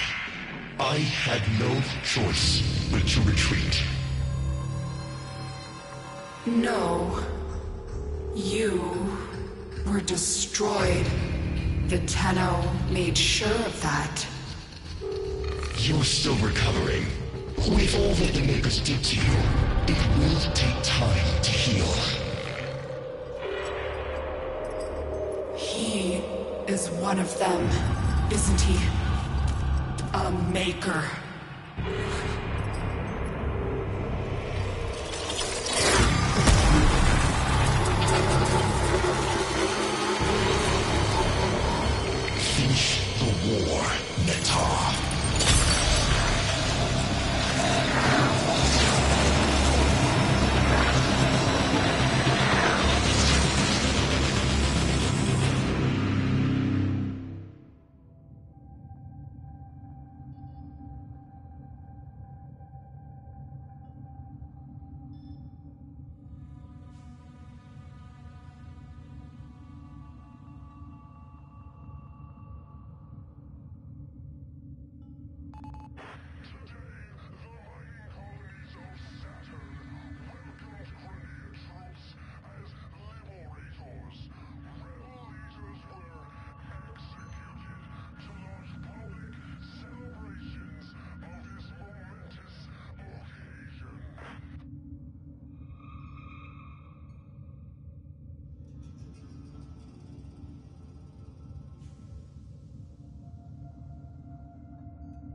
I had no choice but to retreat. No. You were destroyed. The Tenno made sure of that. You're still recovering. With all that the Makers did to you, it will take time to heal. He is one of them, isn't he? A Maker.